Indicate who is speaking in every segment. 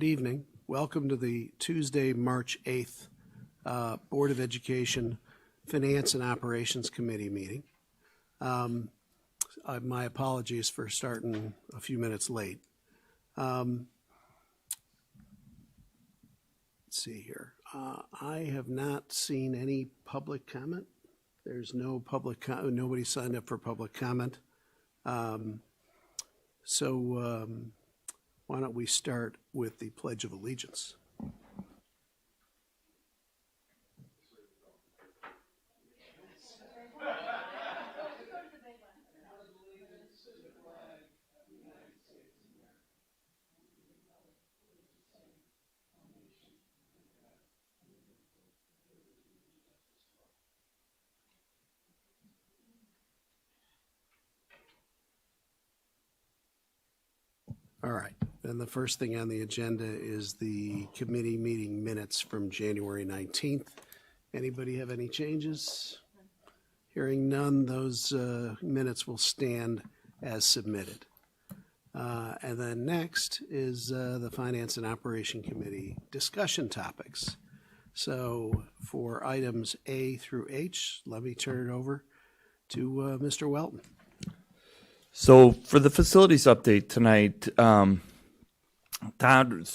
Speaker 1: Good evening. Welcome to the Tuesday, March 8th Board of Education Finance and Operations Committee meeting. My apologies for starting a few minutes late. Let's see here. I have not seen any public comment. There's no public nobody signed up for public comment. Why don't we start with the Pledge of Allegiance? All right, and the first thing on the agenda is the committee meeting minutes from January 19th. Anybody have any changes? Hearing none, those minutes will stand as submitted. And then next is the Finance and Operation Committee discussion topics. So for items A through H, let me turn it over to Mr. Welton.
Speaker 2: So for the facilities update tonight, Todd,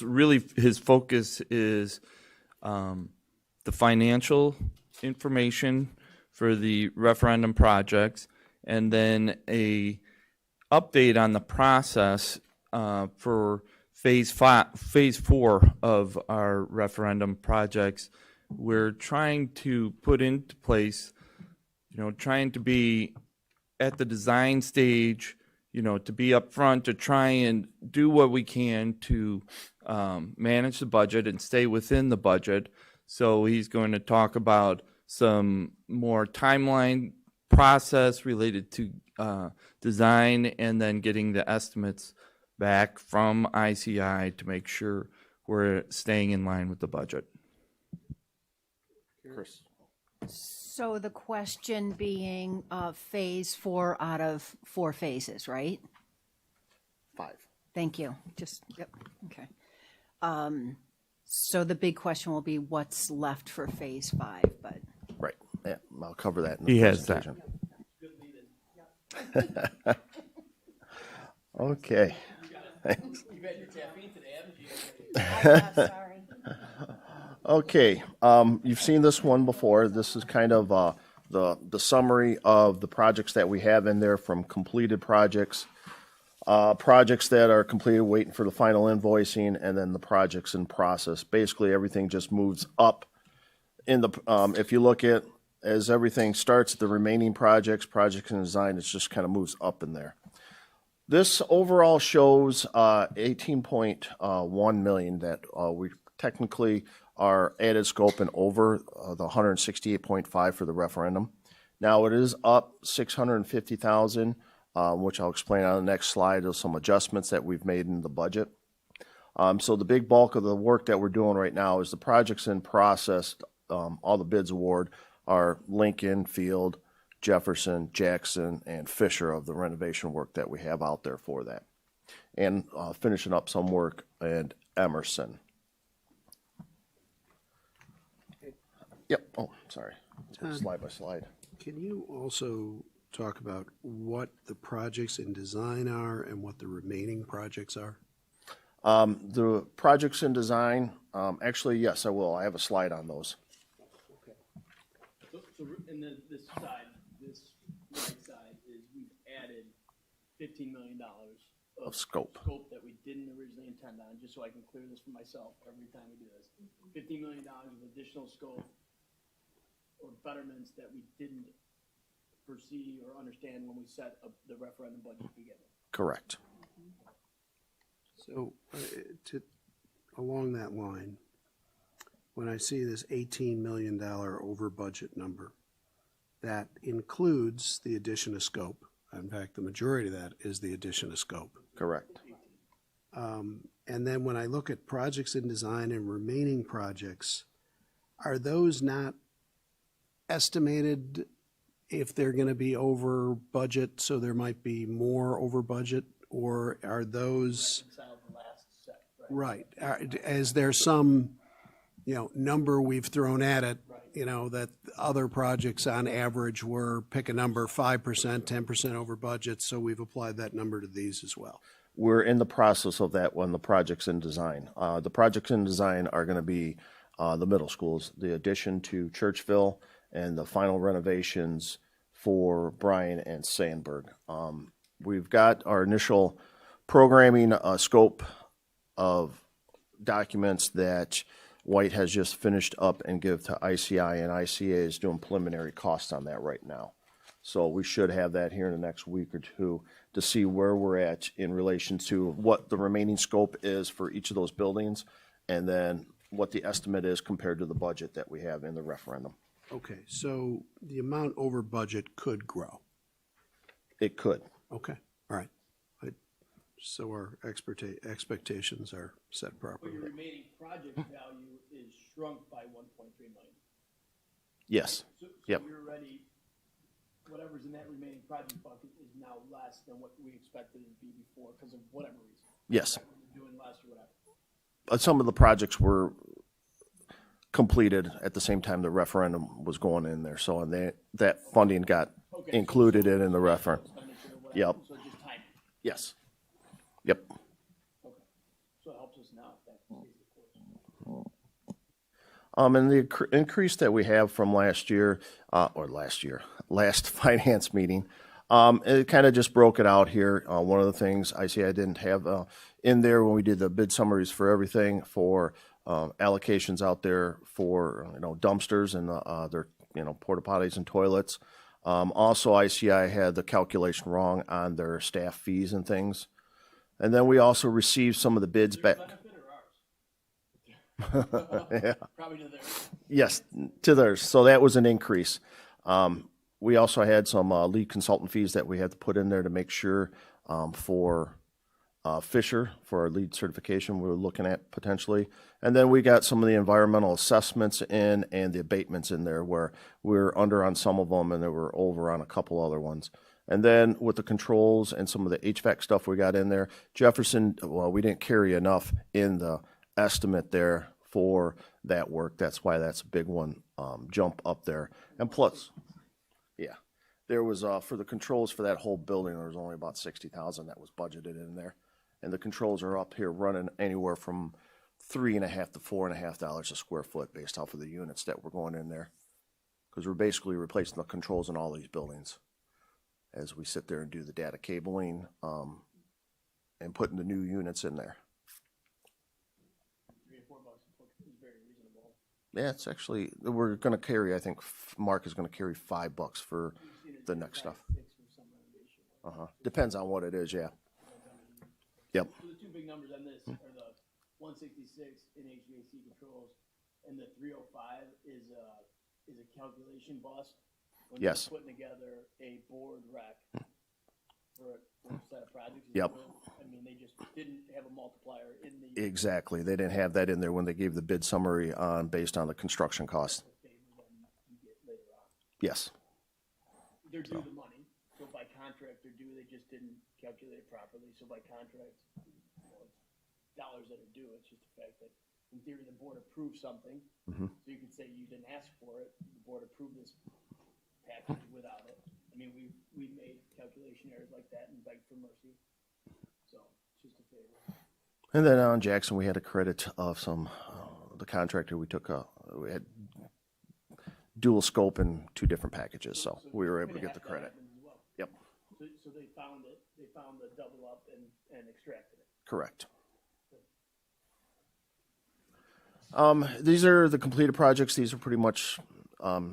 Speaker 2: really his focus is the financial information for the referendum projects, and then a update on the process for phase 4 of our referendum projects. We're trying to put into place, trying to be at the design stage, to be upfront, to try and do what we can to manage the budget and stay within the budget. So he's going to talk about some more timeline process related to design, and then getting the estimates back from ICI to make sure we're staying in line with the budget.
Speaker 1: Chris.
Speaker 3: So the question being phase 4 out of 4 phases, right?
Speaker 4: 5.
Speaker 3: Thank you. Yep. Okay. So the big question will be what's left for phase 5, but.
Speaker 4: Right. Yeah, I'll cover that in the
Speaker 2: He has that.
Speaker 4: Okay.
Speaker 5: Thanks. You got your caffeine today, haven't you?
Speaker 3: Sorry.
Speaker 4: Okay. You've seen this one before. This is kind of the summary of the projects that we have in there, from completed projects, projects that are completed waiting for the final invoicing, and then the projects in process. Basically, everything just moves up in the, if you look at, as everything starts, the remaining projects in design, it just kind of moves up in there. This overall shows 18.1 million that we technically are added scope and over the 168.5 for the referendum. Now it is up 650,000, which I'll explain on the next slide. There's some adjustments that we've made in the budget. So the big bulk of the work that we're doing right now is the projects in process. All the bids award are Lincoln, Field, Jefferson, Jackson, and Fisher of the renovation work that we have out there for that. And finishing up some work at Emerson. Yep. Oh, sorry. Slide by slide.
Speaker 1: Can you also talk about what the projects in design are and what the remaining projects are?
Speaker 4: The projects in design, actually, yes, I will. I have a slide on those.
Speaker 5: Okay. So and then this side, this right side, is we've added $15 million
Speaker 4: Of scope.
Speaker 5: that we didn't originally intend on, just so I can clear this for myself every time we do this. $15 million of additional scope or betterments that we didn't foresee or understand when we set up the referendum budget to begin with.
Speaker 4: Correct.
Speaker 1: So along that line, when I see this $18 million over budget number, that includes the addition of scope. In fact, the majority of that is the addition of scope.
Speaker 4: Correct.
Speaker 1: And then when I look at projects in design and remaining projects, are those not estimated if they're going to be over budget, so there might be more over budget, or are those?
Speaker 5: Reconciled the last set,
Speaker 1: Right. Is there some, number we've thrown at it, that other projects on average were, pick a number, 5%, 10% over budget, so we've applied that number to these as well?
Speaker 4: We're in the process of that when the project's in design. The projects in design are going to be the middle schools, the addition to Churchville, and the final renovations for Bryan and Sandburg. We've got our initial programming scope of documents that White has just finished up and give to ICI, and ICA is doing preliminary costs on that right now. So we should have that here in the next week or two to see where we're at in relation to what the remaining scope is for each of those buildings, and then what the estimate is compared to the budget that we have in the referendum.
Speaker 1: Okay, so the amount over budget could grow.
Speaker 4: It could.
Speaker 1: Okay, all right. So our expectations are set
Speaker 5: But
Speaker 1: properly.
Speaker 5: your remaining project value is shrunk by 1.3 million.
Speaker 4: Yes.
Speaker 5: So
Speaker 4: Yep.
Speaker 5: you're already, whatever's in that remaining project bucket is now less than what we expected it to be before because of whatever reason.
Speaker 4: Yes.
Speaker 5: We're doing less or whatever.
Speaker 4: Some of the projects were completed at the same time the referendum was going in there. So and that funding got
Speaker 5: Okay,
Speaker 4: included in the referendum.
Speaker 5: Expenditure or whatever,
Speaker 4: Yep.
Speaker 5: So it's just timing.
Speaker 4: Yes. Yep.
Speaker 5: Okay. So it helps us now if that stays the course.
Speaker 4: And the increase that we have from last finance meeting, it kind of just broke it out here. One of the things I didn't have in there when we did the bid summaries for everything for allocations out there for dumpsters and their porta potties and toilets. Also, ICI had the calculation wrong on their staff fees and things. And then we also received some of the bids back.
Speaker 5: Benefit or ours?
Speaker 4: Yeah.
Speaker 5: Probably to theirs.
Speaker 4: Yes, to theirs. So that was an increase. We also had some lead consultant fees that we had to put in there to make sure for Fisher, for our lead certification, we were looking at potentially. And then we got some of the environmental assessments in and the abatements in there where we were under on some of them and they were over on a couple other ones. And then with the controls and some of the HVAC stuff we got in there, Jefferson, well, we didn't carry enough in the estimate there for that work. That's why that's a big one, jump up there. And plus, yeah, there was, for the controls for that whole building, there was only about 60,000 that was budgeted in there. And the controls are up here running anywhere from $3.50 to $4.50 a square foot based off of the units that were going in there. Because we're basically replacing the controls in all these buildings as we sit there and do the data cabling, and putting the new units in there.
Speaker 5: $3 or $4 is very reasonable.
Speaker 4: Yeah, it's actually, we're gonna carry, I think Mark is gonna carry $5 for the next stuff.
Speaker 5: 6 for some renovation.
Speaker 4: Depends on what it is, yeah. Yep,
Speaker 5: So the two big numbers on this are the 166 in HVAC controls, and the 305 is a calculation bust. When they're
Speaker 4: Yes.
Speaker 5: putting together a board rec for a set of projects.
Speaker 4: Yep.
Speaker 5: I mean, they just didn't have a multiplier in the
Speaker 4: exactly. They didn't have that in there when they gave the bid summary on, based on the construction cost.
Speaker 5: favor than you get later on.
Speaker 4: Yes,
Speaker 5: They're due the money, so by contract they're due, they just didn't calculate it properly, so by contract, it's dollars that are due, it's just the fact that in theory, the board approved something, so you could say you didn't ask for it, the board approved this package without it. I mean, we made calculation errors like that and begged for mercy, so it's just a favor.
Speaker 4: and then on Jackson, we had a credit of some, the contractor, we took we had dual scope in 2 different packages, so we were able to get the credit.
Speaker 5: That happened as well.
Speaker 4: Yep,
Speaker 5: So they found it, they found the double up and extracted it.
Speaker 4: correct. These are the completed projects. These are pretty much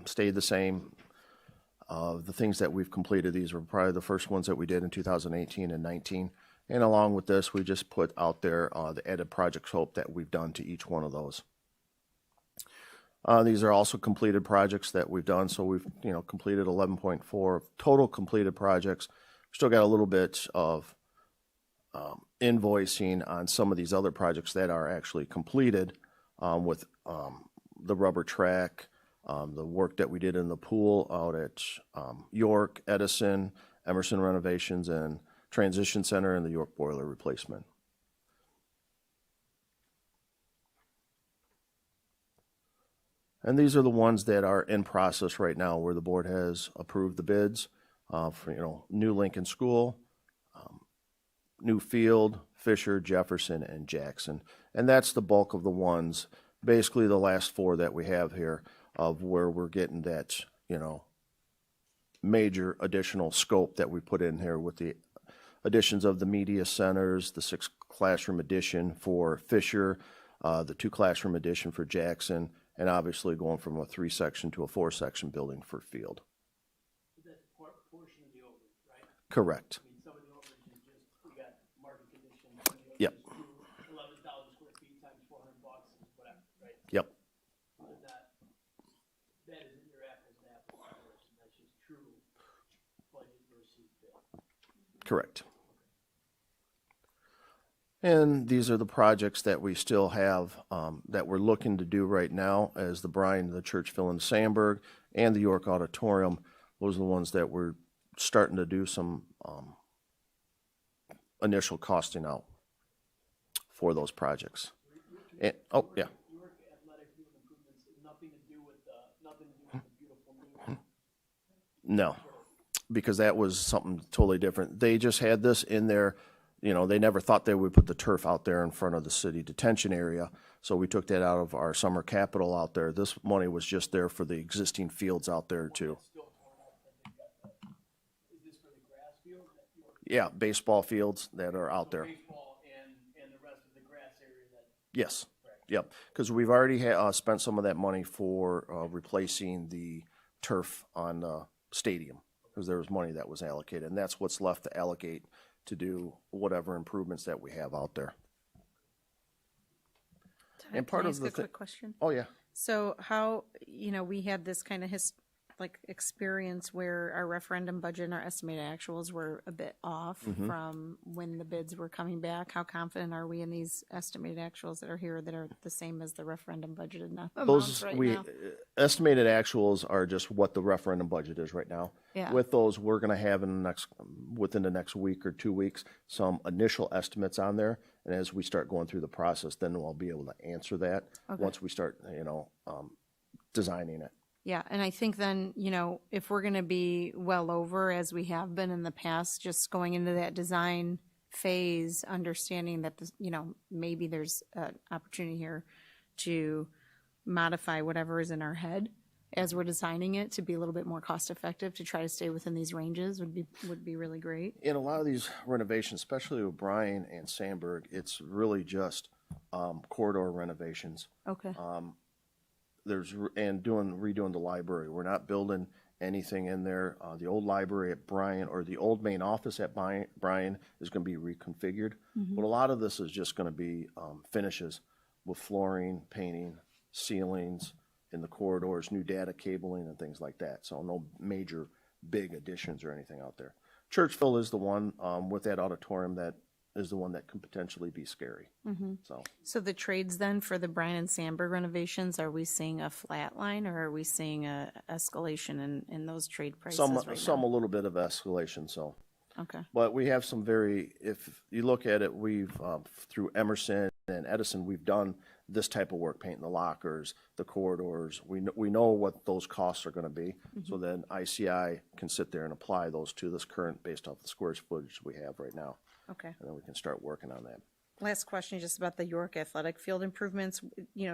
Speaker 4: stayed the same. The things that we've completed, these were probably the first ones that we did in 2018 and 19. And along with this, we just put out there the added project scope that we've done to each one of those. These are also completed projects that we've done. So we've completed 11.4 total completed projects. Still got a little bit of invoicing on some of these other projects that are actually completed. With the rubber track, the work that we did in the pool out at York, Edison, Emerson Renovations, and Transition Center, and the York boiler replacement. And these are the ones that are in process right now where the board has approved the bids for, new Lincoln School, new field, Fisher, Jefferson, and Jackson. And that's the bulk of the ones, basically the last four that we have here of where we're getting that, major additional scope that we put in here with the additions of the media centers, the 6 classroom addition for Fisher, the 2 classroom addition for Jackson, and obviously going from a 3-section to a 4-section building for field.
Speaker 5: That's portion of the overage, right?
Speaker 4: Correct.
Speaker 5: I mean, some of the overage is just, we got market conditions.
Speaker 4: Yep.
Speaker 5: 11,000 square feet times $400 is whatever, right?
Speaker 4: Yep.
Speaker 5: So that isn't your apples and apples comparison. That's just true budget versus bill.
Speaker 4: Correct. And these are the projects that we still have that we're looking to do right now as the Bryan, the Churchville and Sandburg, and the York Auditorium. Those are the ones that we're starting to do some initial costing out for those projects. And, oh, yeah.
Speaker 5: York athletic field improvements, nothing to do with the beautiful new.
Speaker 4: No, because that was something totally different. They just had this in there. They never thought they would put the turf out there in front of the city detention area. So we took that out of our summer capital out there. This money was just there for the existing fields out there too.
Speaker 5: Still torn up, but they've got the, is this for the grass field?
Speaker 4: Yeah, baseball fields that are out there.
Speaker 5: Baseball and the rest of the grass area that.
Speaker 4: Yes, yep, because we've already spent some of that money for replacing the turf on the stadium, because there was money that was allocated, and that's what's left to allocate to do whatever improvements that we have out there. And part
Speaker 6: Can I
Speaker 4: of
Speaker 6: ask
Speaker 4: the
Speaker 6: a quick question?
Speaker 4: Oh, yeah.
Speaker 6: So how, we had this kind of experience where our referendum budget and our estimated actuals were a bit off from when the bids were coming back. How confident are we in these estimated actuals that are here that are the same as the referendum budgeted amounts
Speaker 4: Those
Speaker 6: right
Speaker 4: we
Speaker 6: now?
Speaker 4: estimated actuals are just what the referendum budget is right now.
Speaker 6: Yeah.
Speaker 4: With those, we're going to have within the next week or 2 weeks, some initial estimates on there. And as we start going through the process, then we'll be able to answer that once we start, designing it.
Speaker 6: Yeah, and I think then, if we're going to be well over, as we have been in the past, just going into that design phase, understanding that, maybe there's an opportunity here to modify whatever is in our head as we're designing it to be a little bit more cost effective, to try to stay within these ranges would be really great.
Speaker 4: In a lot of these renovations, especially with Bryan and Sandburg, it's really just corridor renovations.
Speaker 6: Okay.
Speaker 4: Redoing the library. We're not building anything in there. The old library at Bryan, or the old main office at Bryan, is going to be reconfigured. But a lot of this is just going to be finishes with flooring, painting, ceilings in the corridors, new data cabling and things like that. So no major big additions or anything out there. Churchville is the one with that auditorium that is the one that can potentially be scary.
Speaker 6: So the trades then for the Bryan and Sandburg renovations, are we seeing a flat line, or are we seeing a escalation in those trade prices right
Speaker 4: Some a
Speaker 6: now?
Speaker 4: little bit of escalation, so.
Speaker 6: Okay.
Speaker 4: But we have some if you look at it, we've, through Emerson and Edison, we've done this type of work, painting the lockers, the corridors. We know what those costs are going to be. So then ICI can sit there and apply those to this current based off the square footage we have right now.
Speaker 6: Okay.
Speaker 4: And then we can start working on that.
Speaker 6: Last question, just about the York athletic field improvements.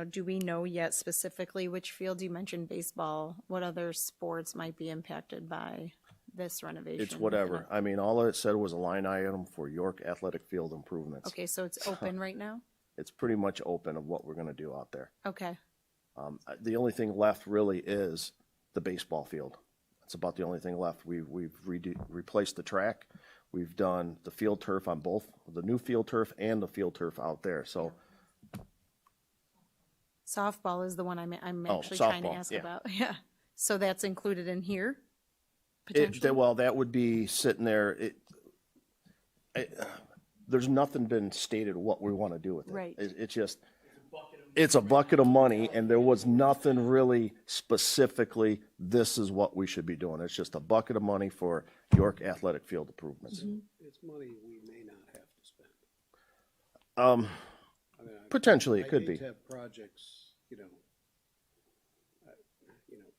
Speaker 6: Do we know yet specifically which fields? You mentioned baseball. What other sports might be impacted by this renovation?
Speaker 4: It's whatever. I mean, all it said was a line item for York athletic field improvements.
Speaker 6: Okay, so it's open right now?
Speaker 4: It's pretty much open of what we're going to do out there.
Speaker 6: Okay.
Speaker 4: The only thing left really is the baseball field. That's about the only thing left. We've replaced the track. We've done the field turf on both the new field turf and the field turf out there. So
Speaker 6: Softball is the one I'm actually trying to
Speaker 4: softball,
Speaker 6: ask
Speaker 4: yeah.
Speaker 6: about. Yeah. So that's included in here? Potentially?
Speaker 4: well, that would be sitting there. There's nothing been stated what we want to do with it.
Speaker 6: Right.
Speaker 4: It's just, it's a bucket of money, and there was nothing really specifically, this is what we should be doing. It's just a bucket of money for York athletic field improvements.
Speaker 1: It's money we may not have to spend. I mean,
Speaker 4: Potentially, it could
Speaker 1: I
Speaker 4: be.
Speaker 1: hate to have projects,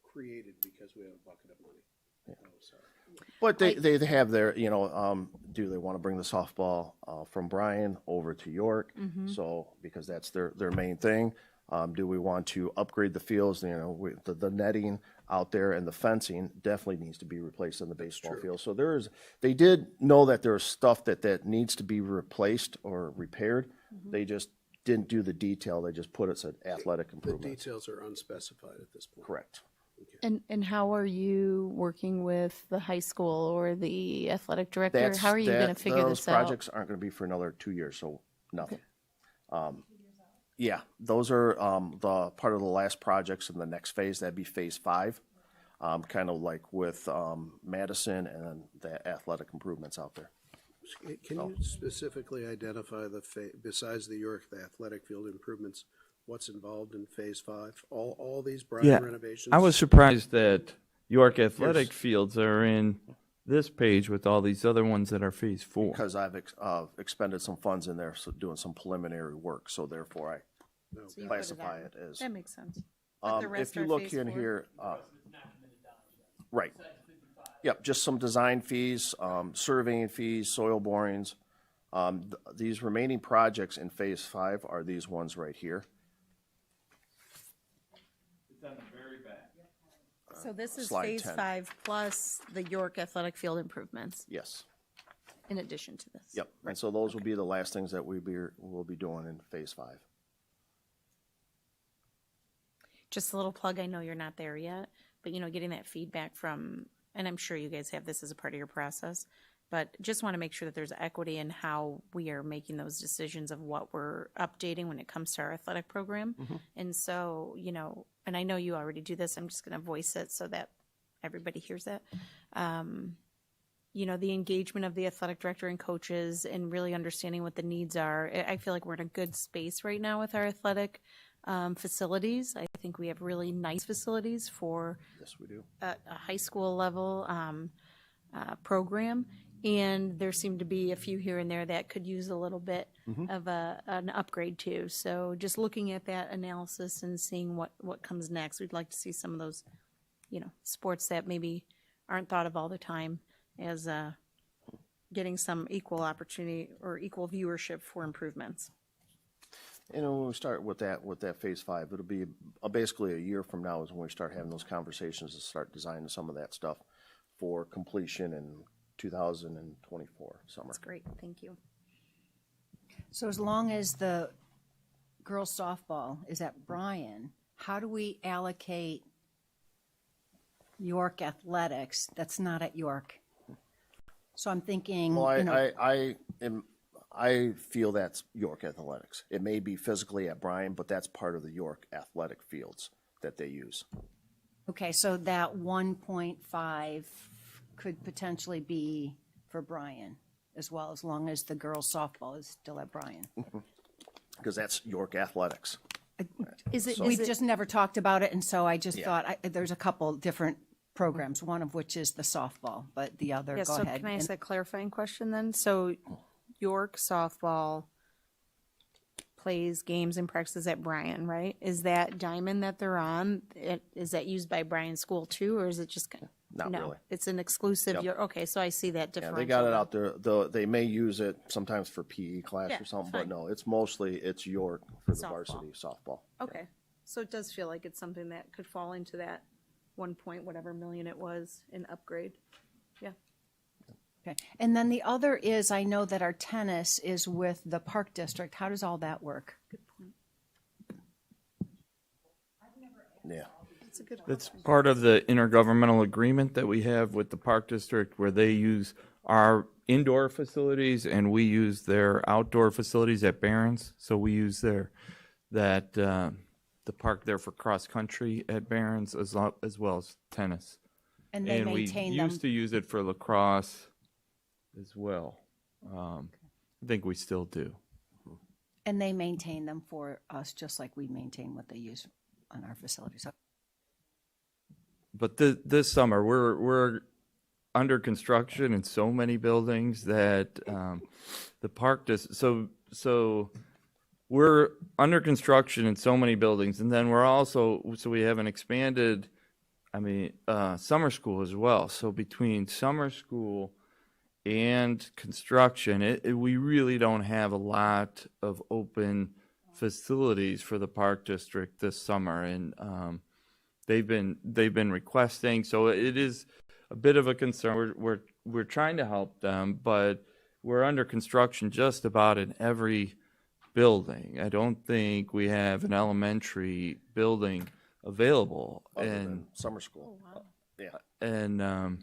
Speaker 1: created because we have a bucket of money. So,
Speaker 4: But they have their, do they want to bring the softball from Bryan over to York? So, because that's their main thing. Do we want to upgrade the fields? The netting out there and the fencing definitely needs to be replaced in the baseball field. So they did know that there's stuff that needs to be replaced or repaired. They just didn't do the detail. They just said athletic
Speaker 1: the
Speaker 4: improvements.
Speaker 1: details are unspecified at this point.
Speaker 4: Correct.
Speaker 6: And how are you working with the high school or the athletic director? How are you going to figure
Speaker 4: those
Speaker 6: this out?
Speaker 4: projects aren't going to be for another 2 years, so nothing. Yeah, those are the part of the last projects in the next phase. That'd be phase 5, kind of like with Madison and the athletic improvements out there.
Speaker 1: Can you specifically identify besides the York, the athletic field improvements, what's involved in phase 5? All these Bryan renovations?
Speaker 2: I was surprised that York athletic fields are in this page with all these other ones that are phase 4.
Speaker 4: Because I've expended some funds in there, so doing some preliminary work, so therefore I
Speaker 6: So you put it
Speaker 4: classify
Speaker 6: on.
Speaker 4: it as.
Speaker 6: That makes sense. But the rest
Speaker 4: If you
Speaker 6: are
Speaker 4: look
Speaker 6: phase
Speaker 4: in
Speaker 6: 4?
Speaker 4: here, right. Yep, just some design fees, surveying fees, soil borings. These remaining projects in phase 5 are these ones right here.
Speaker 2: It's on the very back.
Speaker 6: So this is
Speaker 4: Slide
Speaker 6: phase
Speaker 4: 10.
Speaker 6: 5 plus the York athletic field improvements
Speaker 4: Yes.
Speaker 6: in addition to this.
Speaker 4: Yep, and so those will be the last things that we'll be doing in phase 5.
Speaker 6: Just a little plug, I know you're not there yet, but getting that feedback from, and I'm sure you guys have this as a part of your process, but just want to make sure that there's equity in how we are making those decisions of what we're updating when it comes to our athletic program. And so, and I know you already do this, I'm just going to voice it so that everybody hears that. The engagement of the athletic director and coaches and really understanding what the needs are. I feel like we're in a good space right now with our athletic facilities. I think we have really nice facilities for
Speaker 4: Yes, we do.
Speaker 6: a high school level program. And there seem to be a few here and there that could use a little bit of an upgrade too. So just looking at that analysis and seeing what comes next, we'd like to see some of those, sports that maybe aren't thought of all the time as getting some equal opportunity or equal viewership for improvements.
Speaker 4: When we start with that phase 5, it'll be basically a year from now is when we start having those conversations to start designing some of that stuff for completion in 2024 summer.
Speaker 6: That's great. Thank you.
Speaker 3: So as long as the girls softball is at Bryan, how do we allocate York athletics that's not at York? So I'm thinking,
Speaker 4: Well, I feel that's York athletics. It may be physically at Bryan, but that's part of the York athletic fields that they use.
Speaker 3: okay, so that 1.5 could potentially be for Bryan as well, as long as the girls softball is still at Bryan.
Speaker 4: Because that's York athletics.
Speaker 3: We've just never talked about it, and so I just thought there's a couple different programs, one of which is the softball, but the other,
Speaker 6: Yeah,
Speaker 3: go
Speaker 6: so
Speaker 3: ahead.
Speaker 6: can I ask a clarifying question then? So York softball plays games and practices at Bryan, right? Is that diamond that they're on, is that used by Bryan School too, or is it just?
Speaker 4: Not
Speaker 6: no,
Speaker 4: really.
Speaker 6: It's an exclusive, okay, so I see that
Speaker 4: Yeah,
Speaker 6: differential.
Speaker 4: they got it out there. Though they may use it sometimes for PE class
Speaker 6: Yeah,
Speaker 4: or something,
Speaker 6: fine.
Speaker 4: but no, it's York for the
Speaker 6: Softball.
Speaker 4: varsity softball.
Speaker 6: Okay, so it does feel like it's something that could fall into that 1 point whatever million it was in upgrade. Yeah.
Speaker 3: Okay, and then the other is, I know that our tennis is with the Park District. How does all that work?
Speaker 4: Yeah.
Speaker 6: That's a good
Speaker 2: That's
Speaker 6: question.
Speaker 2: part of the intergovernmental agreement that we have with the Park District, where they use our indoor facilities and we use their outdoor facilities at Barron's. So we use the park there for cross country at Barron's as well as tennis.
Speaker 3: And they
Speaker 2: And we
Speaker 3: maintain them,
Speaker 2: used to use it for lacrosse as well. I think we still do.
Speaker 3: and they maintain them for us, just like we maintain what they use on our facilities.
Speaker 2: But this summer, we're under construction in so many buildings that the park does. So we're under construction in so many buildings, and then we're also, so we have an expanded summer school as well. So between summer school and construction, we really don't have a lot of open facilities for the park district this summer, and they've been requesting. So it is a bit of a concern. We're trying to help them, but we're under construction just about in every building. I don't think we have an elementary building available,
Speaker 4: Other
Speaker 2: and
Speaker 4: than summer school. Yeah.
Speaker 2: and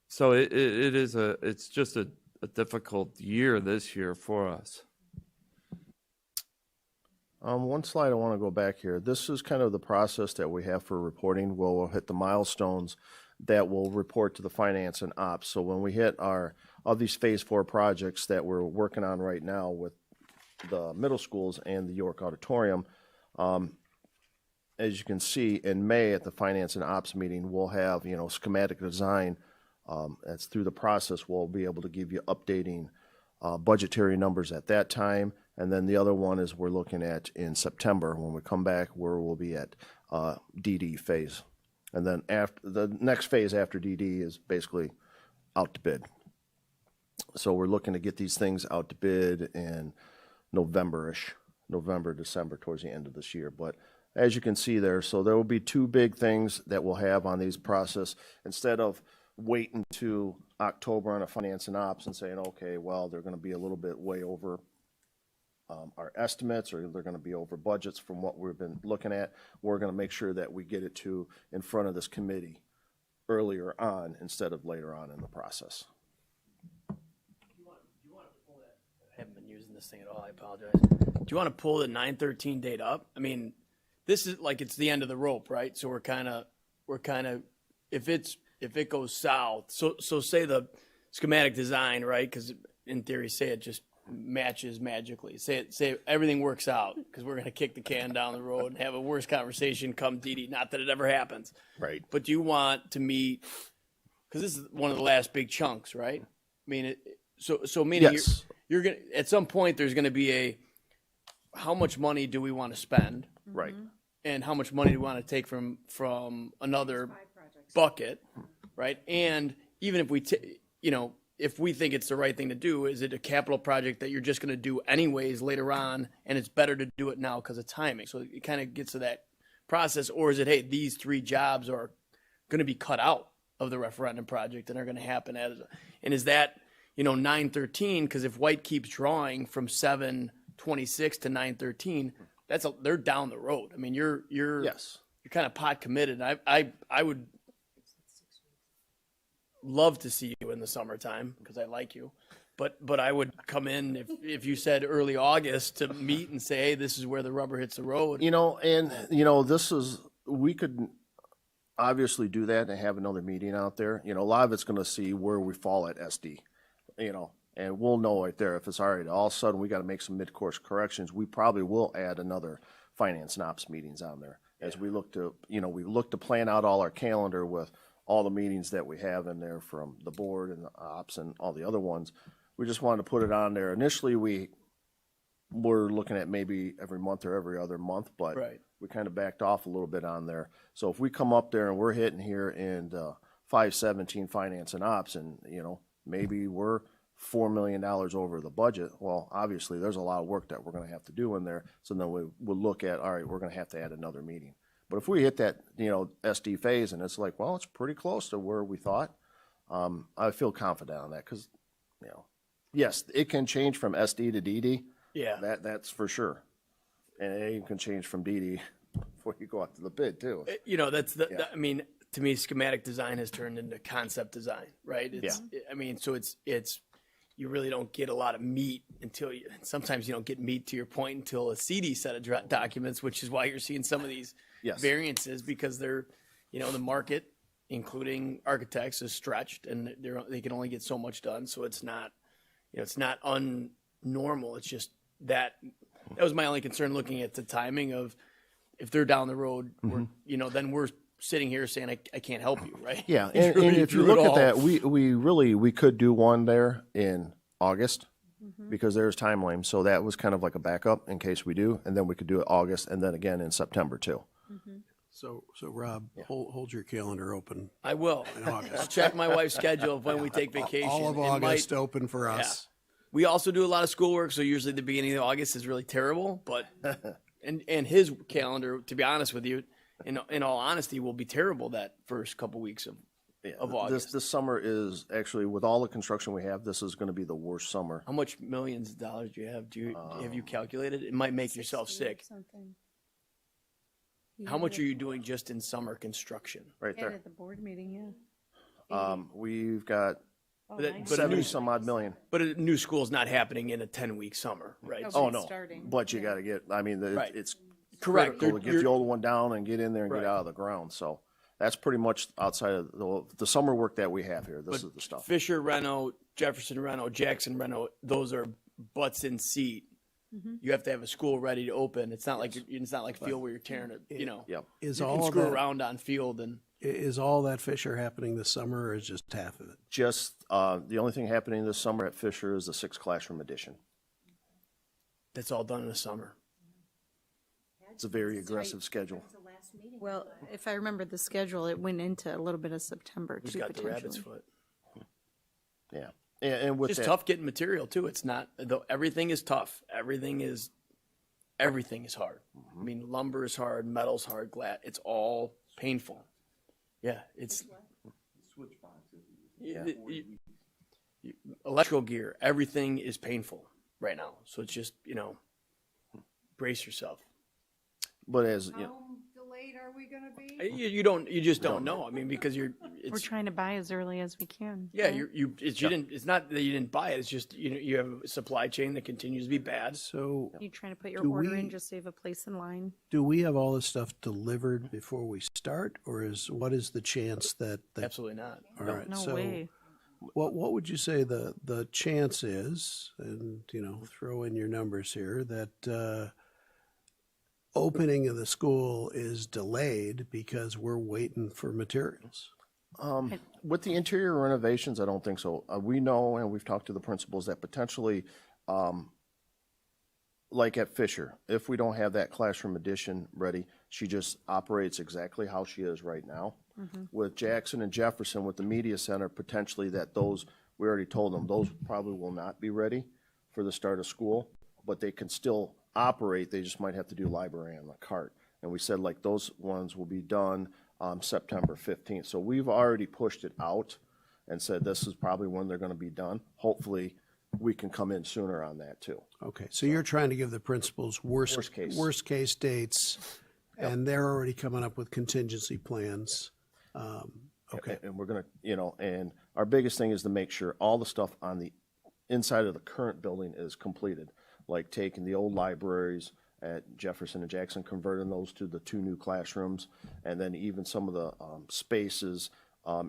Speaker 2: so it's just a difficult year this year for us.
Speaker 4: One slide I want to go back here. This is kind of the process that we have for reporting. We'll hit the milestones that will report to the finance and ops. So when we hit of these phase 4 projects that we're working on right now with the middle schools and the York Auditorium, as you can see, in May at the finance and ops meeting, we'll have, schematic design. That's through the process. We'll be able to give you updating budgetary numbers at that time. And then the other one is we're looking at in September when we come back, where we'll be at DD phase. And then after the next phase after DD is basically out to bid. So we're looking to get these things out to bid in November, December, towards the end of this year. But as you can see there, so there will be 2 big things that we'll have on these process. Instead of waiting to October on a finance and ops and saying, okay, well, they're going to be a little bit way over our estimates, or they're going to be over budgets from what we've been looking at, we're going to make sure that we get it in front of this committee earlier on instead of later on in the process.
Speaker 5: Do you want to pull that? I haven't been using this thing at all. I apologize. Do you want to pull the 9/13 date up? I mean, this is like it's the end of the rope, right? So we're kind of if it goes south. So say the schematic design, right? Because in theory, say it just matches magically. Say everything works out, because we're going to kick the can down the road and have a worse conversation come DD. Not that it ever happens.
Speaker 4: Right.
Speaker 5: But do you want to meet, because this is one of the last big chunks, right? I mean, so meaning
Speaker 4: Yes.
Speaker 5: you're going to, at some point, there's going to be how much money do we want to spend?
Speaker 4: Right.
Speaker 5: And how much money do we want to take from another bucket, right? And even if we, if we think it's the right thing to do, is it a capital project that you're just going to do anyways later on, and it's better to do it now because of timing? So it kind of gets to that process. Or is it, hey, these 3 jobs are going to be cut out of the referendum project and are going to happen and is that, 9/13? Because if White keeps drawing from 7/26 to 9/13, they're down the road. I mean, you're
Speaker 4: Yes.
Speaker 5: you're kind of pot committed. I would love to see you in the summertime because I like you, but I would come in if you said early August to meet and say, hey, this is where the rubber hits the road.
Speaker 4: We could obviously do that and have another meeting out there. A lot of it's going to see where we fall at SD, and we'll know right there if it's all right. All of a sudden we got to make some mid-course corrections. We probably will add another finance and ops meetings on there as we look to, we look to plan out all our calendar with all the meetings that we have in there from the board and the ops and all the other ones. We just wanted to put it on there. Initially, we were looking at maybe every month or every other month, but
Speaker 5: Right.
Speaker 4: we kind of backed off a little bit on there. So if we come up there and we're hitting here in 517 finance and ops, and maybe we're $4 million over the budget, well, obviously there's a lot of work that we're going to have to do in there. So then we'll look at, all right, we're going to have to add another meeting. But if we hit that, SD phase and it's like, well, it's pretty close to where we thought, I feel confident on that because, yes, it can change from SD to DD.
Speaker 5: Yeah.
Speaker 4: That's for sure. And it even can change from DD before you go out to the bid too.
Speaker 5: That's I mean, to me, schematic design has turned into concept design, right? I mean, so it's you really don't get a lot of meat sometimes you don't get meat, to your point, until a CD set of documents, which is why you're seeing some of these variances, because they're, the market, including architects, is stretched and they can only get so much done. So it's not, it's not unnormal. It's just that was my only concern looking at the timing of if they're down the road, then we're sitting here saying, I can't help you, right?
Speaker 4: Yeah, and if you look at that, we could do one there in August because there's time lane. So that was kind of like a backup in case we do, and then we could do it August and then again in September too.
Speaker 1: So Rob, hold your calendar open.
Speaker 5: I will.
Speaker 1: In August.
Speaker 5: I'll check my wife's schedule of when we take vacation.
Speaker 1: All of
Speaker 5: It might-
Speaker 1: August open for us.
Speaker 5: We also do a lot of schoolwork, so usually the beginning of August is really terrible. But and his calendar, to be honest with you, in all honesty, will be terrible that first couple weeks of August.
Speaker 4: This summer is actually, with all the construction we have, this is going to be the worst summer.
Speaker 5: How much millions of dollars do you have? Have you calculated? It might make yourself sick.
Speaker 6: Something.
Speaker 5: How much are you doing just in summer construction?
Speaker 4: Right
Speaker 6: Had
Speaker 4: there.
Speaker 6: at the board meeting, yeah.
Speaker 4: We've got
Speaker 5: But a
Speaker 4: 70
Speaker 5: new,
Speaker 4: some odd million.
Speaker 5: but a new school's not happening in a 10-week summer, right?
Speaker 6: Okay.
Speaker 5: So-
Speaker 4: Oh, no.
Speaker 6: Starting.
Speaker 4: But you got to get, I mean,
Speaker 5: Right.
Speaker 4: it's
Speaker 5: Correct.
Speaker 4: critical to get
Speaker 5: You're-
Speaker 4: the old one down and get in there and
Speaker 5: Right.
Speaker 4: get out of the ground. So that's pretty much outside of the summer work that we have here. This is the stuff.
Speaker 5: Fisher Reno, Jefferson Reno, Jackson Reno, those are butts in seat. You have to have a school ready to open. It's not like field where you're tearing it.
Speaker 4: Yep.
Speaker 1: Is
Speaker 5: You can
Speaker 1: all of
Speaker 5: screw
Speaker 1: that,
Speaker 5: around on field and
Speaker 1: is all that Fisher happening this summer, or is just half of it?
Speaker 4: Just, the only thing happening this summer at Fisher is the 6 classroom addition.
Speaker 5: that's all done in the summer.
Speaker 4: It's a very aggressive schedule.
Speaker 6: Well, if I remember the schedule, it went into a little bit of September
Speaker 5: Who's
Speaker 6: too,
Speaker 5: got the rabbit's
Speaker 6: potentially.
Speaker 5: foot?
Speaker 4: Yeah. And with
Speaker 5: It's
Speaker 4: that,
Speaker 5: tough getting material too. It's not though. Everything is tough. Everything is hard. I mean, lumber is hard, metal's hard, glass. It's all painful. Yeah, it's yeah, electrical gear. Everything is painful right now. So it's just brace yourself.
Speaker 4: but as, you know,
Speaker 7: How delayed are we gonna be?
Speaker 5: You just don't know. I mean, because
Speaker 6: We're
Speaker 5: it's
Speaker 6: trying to buy as early as we can.
Speaker 5: yeah,
Speaker 6: right?
Speaker 5: it's not that you didn't buy it. It's just you have a supply chain that continues to be bad.
Speaker 1: So
Speaker 6: You trying to put your
Speaker 1: Do
Speaker 6: order
Speaker 1: we-
Speaker 6: in just so you have a place in line?
Speaker 1: do we have all this stuff delivered before we start, or what is the chance that?
Speaker 5: Absolutely not.
Speaker 1: All right.
Speaker 6: No
Speaker 1: so
Speaker 6: way.
Speaker 1: what would you say the chance is, and throw in your numbers here, that opening of the school is delayed because we're waiting for materials?
Speaker 4: with the interior renovations, I don't think so. We know, and we've talked to the principals, that potentially, like at Fisher, if we don't have that classroom addition ready, she just operates exactly how she is right now. With Jackson and Jefferson, with the media center, potentially we already told them, those probably will not be ready for the start of school, but they can still operate. They just might have to do library on the cart. And we said like those ones will be done September 15th. So we've already pushed it out and said this is probably when they're going to be done. Hopefully, we can come in sooner on that too.
Speaker 1: Okay, so you're trying to give the principals
Speaker 4: Worst case.
Speaker 1: worst case dates, and they're already coming up with contingency plans. Okay,
Speaker 4: And we're going to, and our biggest thing is to make sure all the stuff on the inside of the current building is completed, like taking the old libraries at Jefferson and Jackson, converting those to the 2 new classrooms, and then even some of the spaces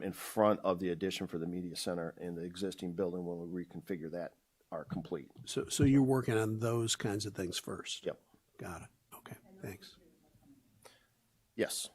Speaker 4: in front of the addition for the media center in the existing building when we reconfigure that are complete.
Speaker 1: so you're working on those kinds of things first?
Speaker 4: Yep.
Speaker 1: Got it. Okay, thanks.
Speaker 4: Yes.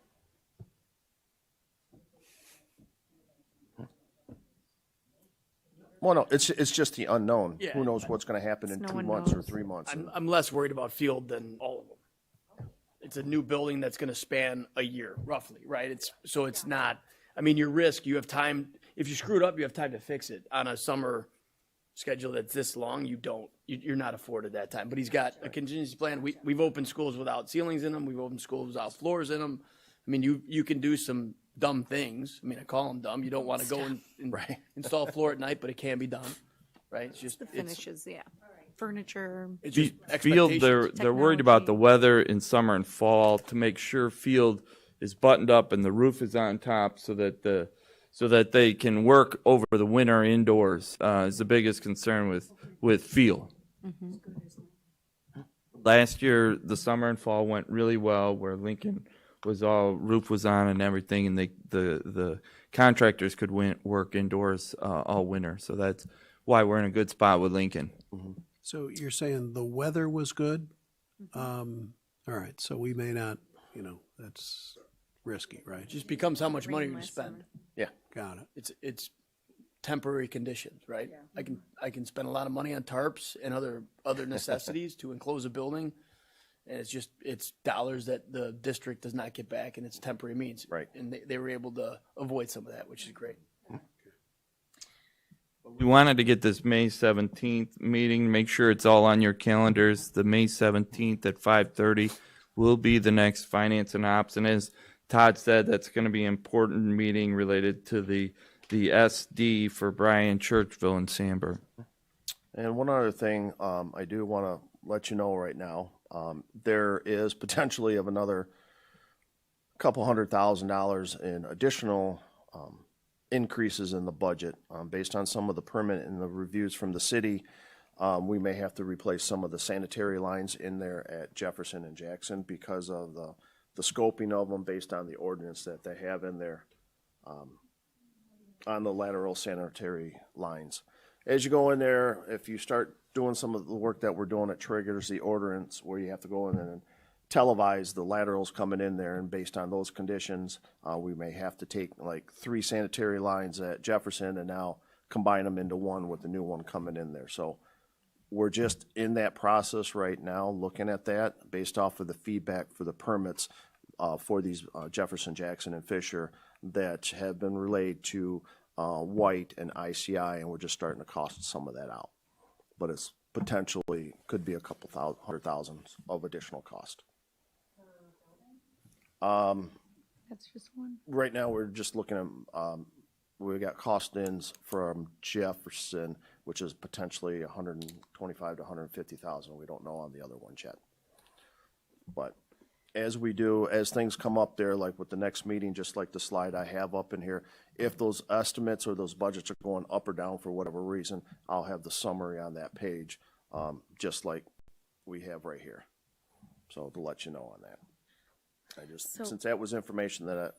Speaker 4: Well, no, it's just the unknown.
Speaker 5: Yeah.
Speaker 4: Who knows what's going to happen in
Speaker 6: No
Speaker 4: 2
Speaker 6: one
Speaker 4: months or
Speaker 6: knows.
Speaker 4: 3 months?
Speaker 5: I'm less worried about field than all of them. It's a new building that's going to span a year, roughly, right? It's not. I mean, your risk. You have time. If you screw it up, you have time to fix it. On a summer schedule that's this long, you don't. You're not afforded that time. But he's got a contingency plan. We've opened schools without ceilings in them. We've opened schools without floors in them. I mean, you can do some dumb things. I mean, I call them dumb. You don't want to go and install a floor at night, but it can be done, right? It's just
Speaker 6: The finishes, yeah. Furniture.
Speaker 5: It's just
Speaker 2: Field,
Speaker 5: expectations.
Speaker 2: they're worried about the
Speaker 6: Technology.
Speaker 2: weather in summer and fall to make sure field is buttoned up and the roof is on top so that they can work over the winter indoors. Is the biggest concern with field. Last year, the summer and fall went really well, where Lincoln roof was on and everything, and the contractors could work indoors all winter. So that's why we're in a good spot with Lincoln.
Speaker 1: So you're saying the weather was good? All right, so we may not, that's risky, right?
Speaker 5: It just becomes how much money you spend.
Speaker 4: Yeah.
Speaker 1: Got it.
Speaker 5: It's temporary conditions, right? I can spend a lot of money on tarps and other necessities to enclose a building, And it's dollars that the district does not get back, and it's temporary means.
Speaker 4: Right.
Speaker 5: And they were able to avoid some of that, which is great.
Speaker 2: We wanted to get this May 17th meeting, make sure it's all on your calendars. The May 17th at 5:30 will be the next Finance and Ops. And as Todd said, that's going to be an important meeting related to the SD for Bryan, Churchville, and Sandburg.
Speaker 4: And one other thing, I do want to let you know right now, there is potentially of another couple $100,000 in additional increases in the budget based on some of the permit and the reviews from the city. We may have to replace some of the sanitary lines in there at Jefferson and Jackson because of the scoping of them based on the ordinance that they have in there on the lateral sanitary lines. As you go in there, if you start doing some of the work that we're doing at triggers, the ordinance where you have to go in and televise the laterals coming in there, and based on those conditions, we may have to take like 3 sanitary lines at Jefferson and now combine them into one with the new one coming in there. So we're just in that process right now, looking at that based off of the feedback for the permits for these Jefferson, Jackson, and Fisher that have been relayed to White and ICI, and we're just starting to cost some of that out. But it's potentially could be a couple $100,000 of additional cost.
Speaker 6: That's just one.
Speaker 4: Right now, we're just looking at, we got cost-ins from Jefferson, which is potentially 125 to 150,000. We don't know on the other ones yet. But as we do, as things come up there, like with the next meeting, just like the slide I have up in here, if those estimates or those budgets are going up or down for whatever reason, I'll have the summary on that page, just like we have right here. So to let you know on that. Since that was information that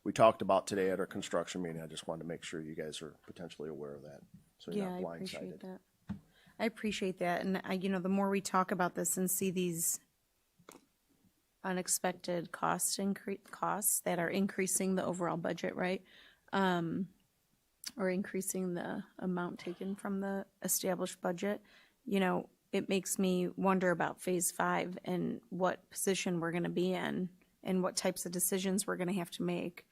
Speaker 4: we talked about today at our construction meeting, I just wanted to make sure you guys are potentially aware of that, so you're not
Speaker 6: I appreciate
Speaker 4: blindsided.
Speaker 6: that. I appreciate that, and the more we talk about this and see these unexpected costs that are increasing the overall budget, right? Or increasing the amount taken from the established budget, it makes me wonder about phase 5 and what position we're going to be in and what types of decisions we're going to have to make.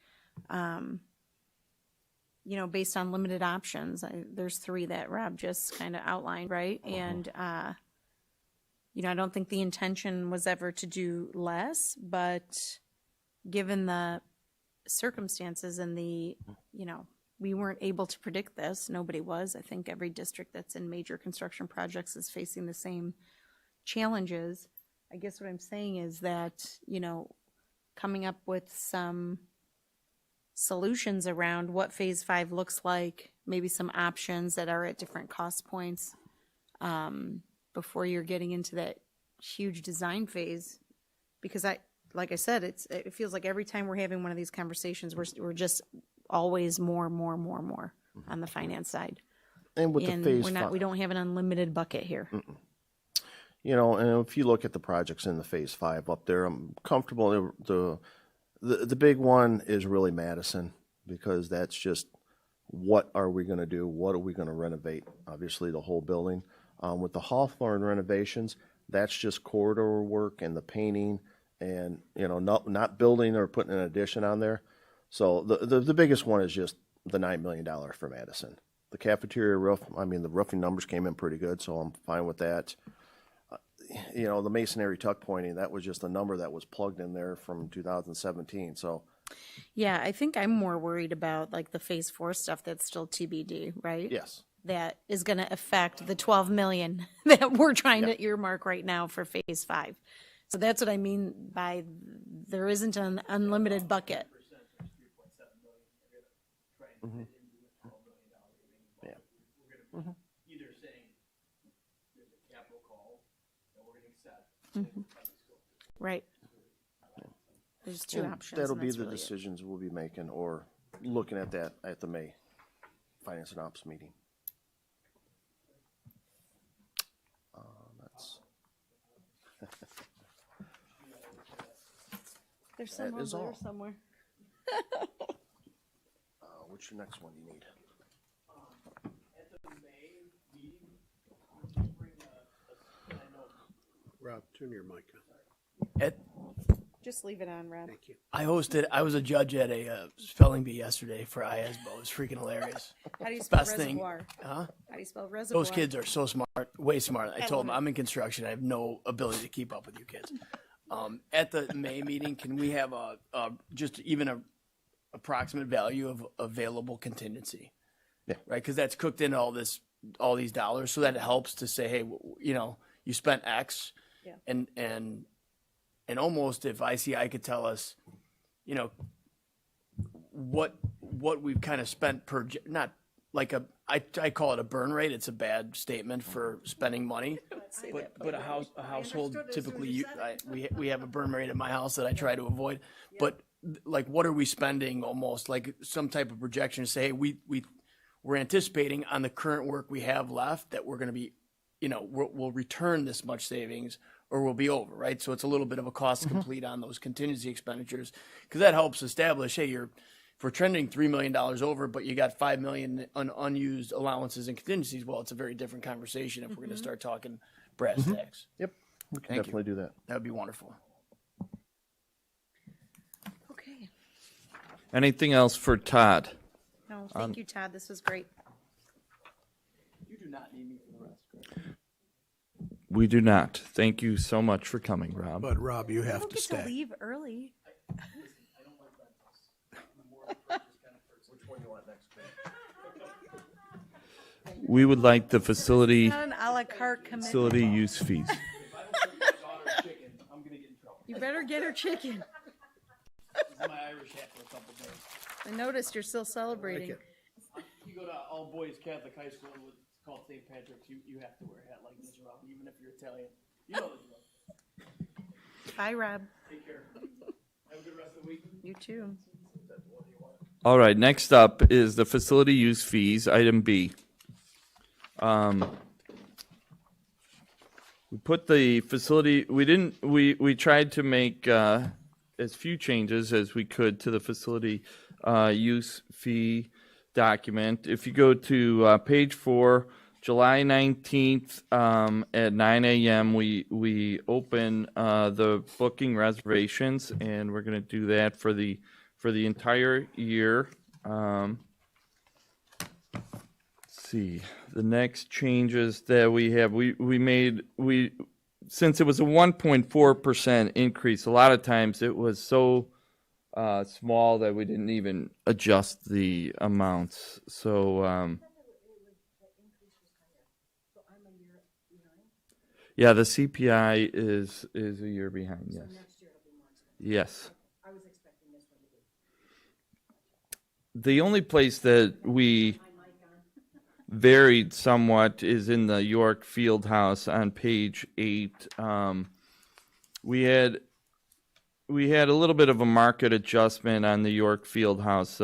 Speaker 6: Based on limited options. There's 3 that Rob just kind of outlined, right? And, I don't think the intention was ever to do less, but given the circumstances and we weren't able to predict this. Nobody was. I think every district that's in major construction projects is facing the same challenges. I guess what I'm saying is that, coming up with some solutions around what phase 5 looks like, maybe some options that are at different cost points before you're getting into that huge design phase. Because like I said, it feels like every time we're having one of these conversations, we're just always more on the finance side.
Speaker 4: And with the phase 5,
Speaker 6: we don't have an unlimited bucket here.
Speaker 4: And if you look at the projects in the phase 5 up there, I'm comfortable. The big one is really Madison, because that's just what are we going to do? What are we going to renovate? Obviously, the whole building. With the Hawthorne renovations, that's just corridor work and the painting, and not building or putting an addition on there. So the biggest one is just the $9 million for Madison. The cafeteria roof, the roofing numbers came in pretty good, so I'm fine with that. The masonry tuck pointing, that was just a number that was plugged in there from 2017. So,
Speaker 6: yeah, I think I'm more worried about like the phase 4 stuff that's still TBD, right?
Speaker 4: yes.
Speaker 6: That is going to affect the 12 million that we're trying to earmark right now for phase 5. So that's what I mean by there isn't an unlimited bucket.
Speaker 4: Yeah.
Speaker 5: Either saying there's a capital call that we're going to accept.
Speaker 6: Right. There's 2
Speaker 4: And
Speaker 6: options.
Speaker 4: that'll
Speaker 6: and
Speaker 4: be
Speaker 6: that's
Speaker 4: the
Speaker 6: really it.
Speaker 4: decisions we'll be making or looking at that at the May Finance and Ops meeting.
Speaker 6: There's some
Speaker 4: That
Speaker 6: over
Speaker 4: is
Speaker 6: there
Speaker 4: all.
Speaker 6: somewhere.
Speaker 4: What's your next one you need?
Speaker 5: At the May meeting, just bring I know
Speaker 1: Rob, turn your mic on.
Speaker 6: Just leave it on, Rob.
Speaker 1: Thank you.
Speaker 5: I was a judge at a spelling bee yesterday for ISBO. It was freaking hilarious.
Speaker 6: How do you spell
Speaker 5: Best thing.
Speaker 6: reservoir?
Speaker 5: Huh?
Speaker 6: How do you spell reservoir?
Speaker 5: Those kids are so smart, way smart. I told them I'm in construction. I have no ability to keep up with you kids. At the May meeting, can we have just even a approximate value of available contingency?
Speaker 4: Yeah.
Speaker 5: Right, because that's cooked into all these dollars, so that it helps to say, hey, you spent X,
Speaker 6: Yeah.
Speaker 5: and almost if ICI could tell us, what we've kind of spent not like I call it a burn rate. It's a bad statement for spending money, but a household typically we have a burn rate in my house that I try to avoid. But like, what are we spending? Almost like some type of projection to say, hey, we're anticipating on the current work we have left that we're going to be, we'll return this much savings or we'll be over, right? So it's a little bit of a cost to complete on those contingency expenditures, because that helps establish, hey, if we're trending $3 million over, but you got $5 million unused allowances and contingencies, well, it's a very different conversation if we're going to start talking brass tacks.
Speaker 4: Yep, we can
Speaker 5: Thank you.
Speaker 4: definitely do that.
Speaker 5: That would be wonderful.
Speaker 6: Okay.
Speaker 2: Anything else for Todd?
Speaker 6: No, thank you, Todd. This was great.
Speaker 5: You do not need me for the rest, correct?
Speaker 2: We do not. Thank you so much for coming, Rob.
Speaker 1: But Rob, you have
Speaker 6: Don't
Speaker 1: to
Speaker 6: get to
Speaker 1: stay.
Speaker 6: leave early.
Speaker 2: We would like the facility
Speaker 6: Not an a la carte commitment.
Speaker 2: facility use fees.
Speaker 5: I'm going to get in trouble.
Speaker 6: You better get her chicken.
Speaker 5: This is my Irish hat for a couple days.
Speaker 6: I noticed you're still celebrating.
Speaker 1: it.
Speaker 5: You go to all boys Catholic high school, it's called St. Patrick's. You have to wear a hat like this, Rob, even if you're Italian. You know the drill.
Speaker 6: Bye, Rob.
Speaker 5: Take care. Have a good rest of the week.
Speaker 6: You too.
Speaker 2: All right, next up is the facility use fees, item B. We put the facility, we tried to make as few changes as we could to the facility use fee document. If you go to page 4, July 19th at 9 a.m., we open the booking reservations, and we're going to do that for the entire year. See, the next changes that we have, since it was a 1.4% increase, a lot of times it was so small that we didn't even adjust the amounts. So, yeah, the CPI is a year behind, yes. Yes. The only place that we varied somewhat is in the York Field House on page 8. We had a little bit of a market adjustment on the York Field House.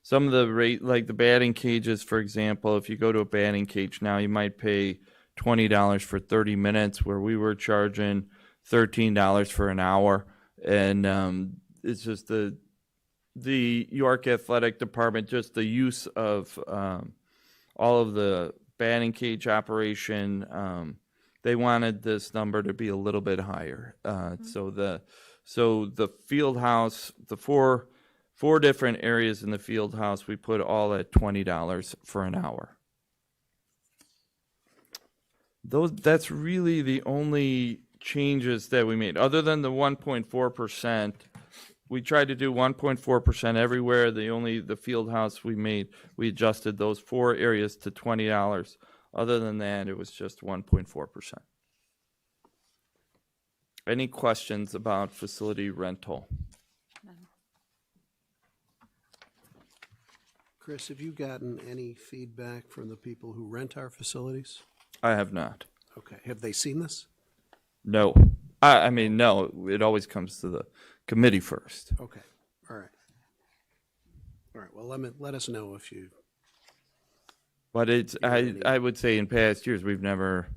Speaker 2: Some of the rate, like the batting cages, for example, if you go to a batting cage now, you might pay $20 for 30 minutes, where we were charging $13 for an hour. And it's just the York Athletic Department, just the use of all of the batting cage operation, they wanted this number to be a little bit higher. So the field house, the four different areas in the field house, we put all at $20 for an hour. That's really the only changes that we made, other than the 1.4%. We tried to do 1.4% everywhere. The field house we adjusted those 4 areas to $20. Other than that, it was just 1.4%. Any questions about facility rental?
Speaker 1: Chris, have you gotten any feedback from the people who rent our facilities?
Speaker 2: I have not.
Speaker 1: Okay, have they seen this?
Speaker 2: No. I mean, no. It always comes to the committee first.
Speaker 1: Okay, all right. All right, well, let us know if you,
Speaker 2: But I would say in past years, we've never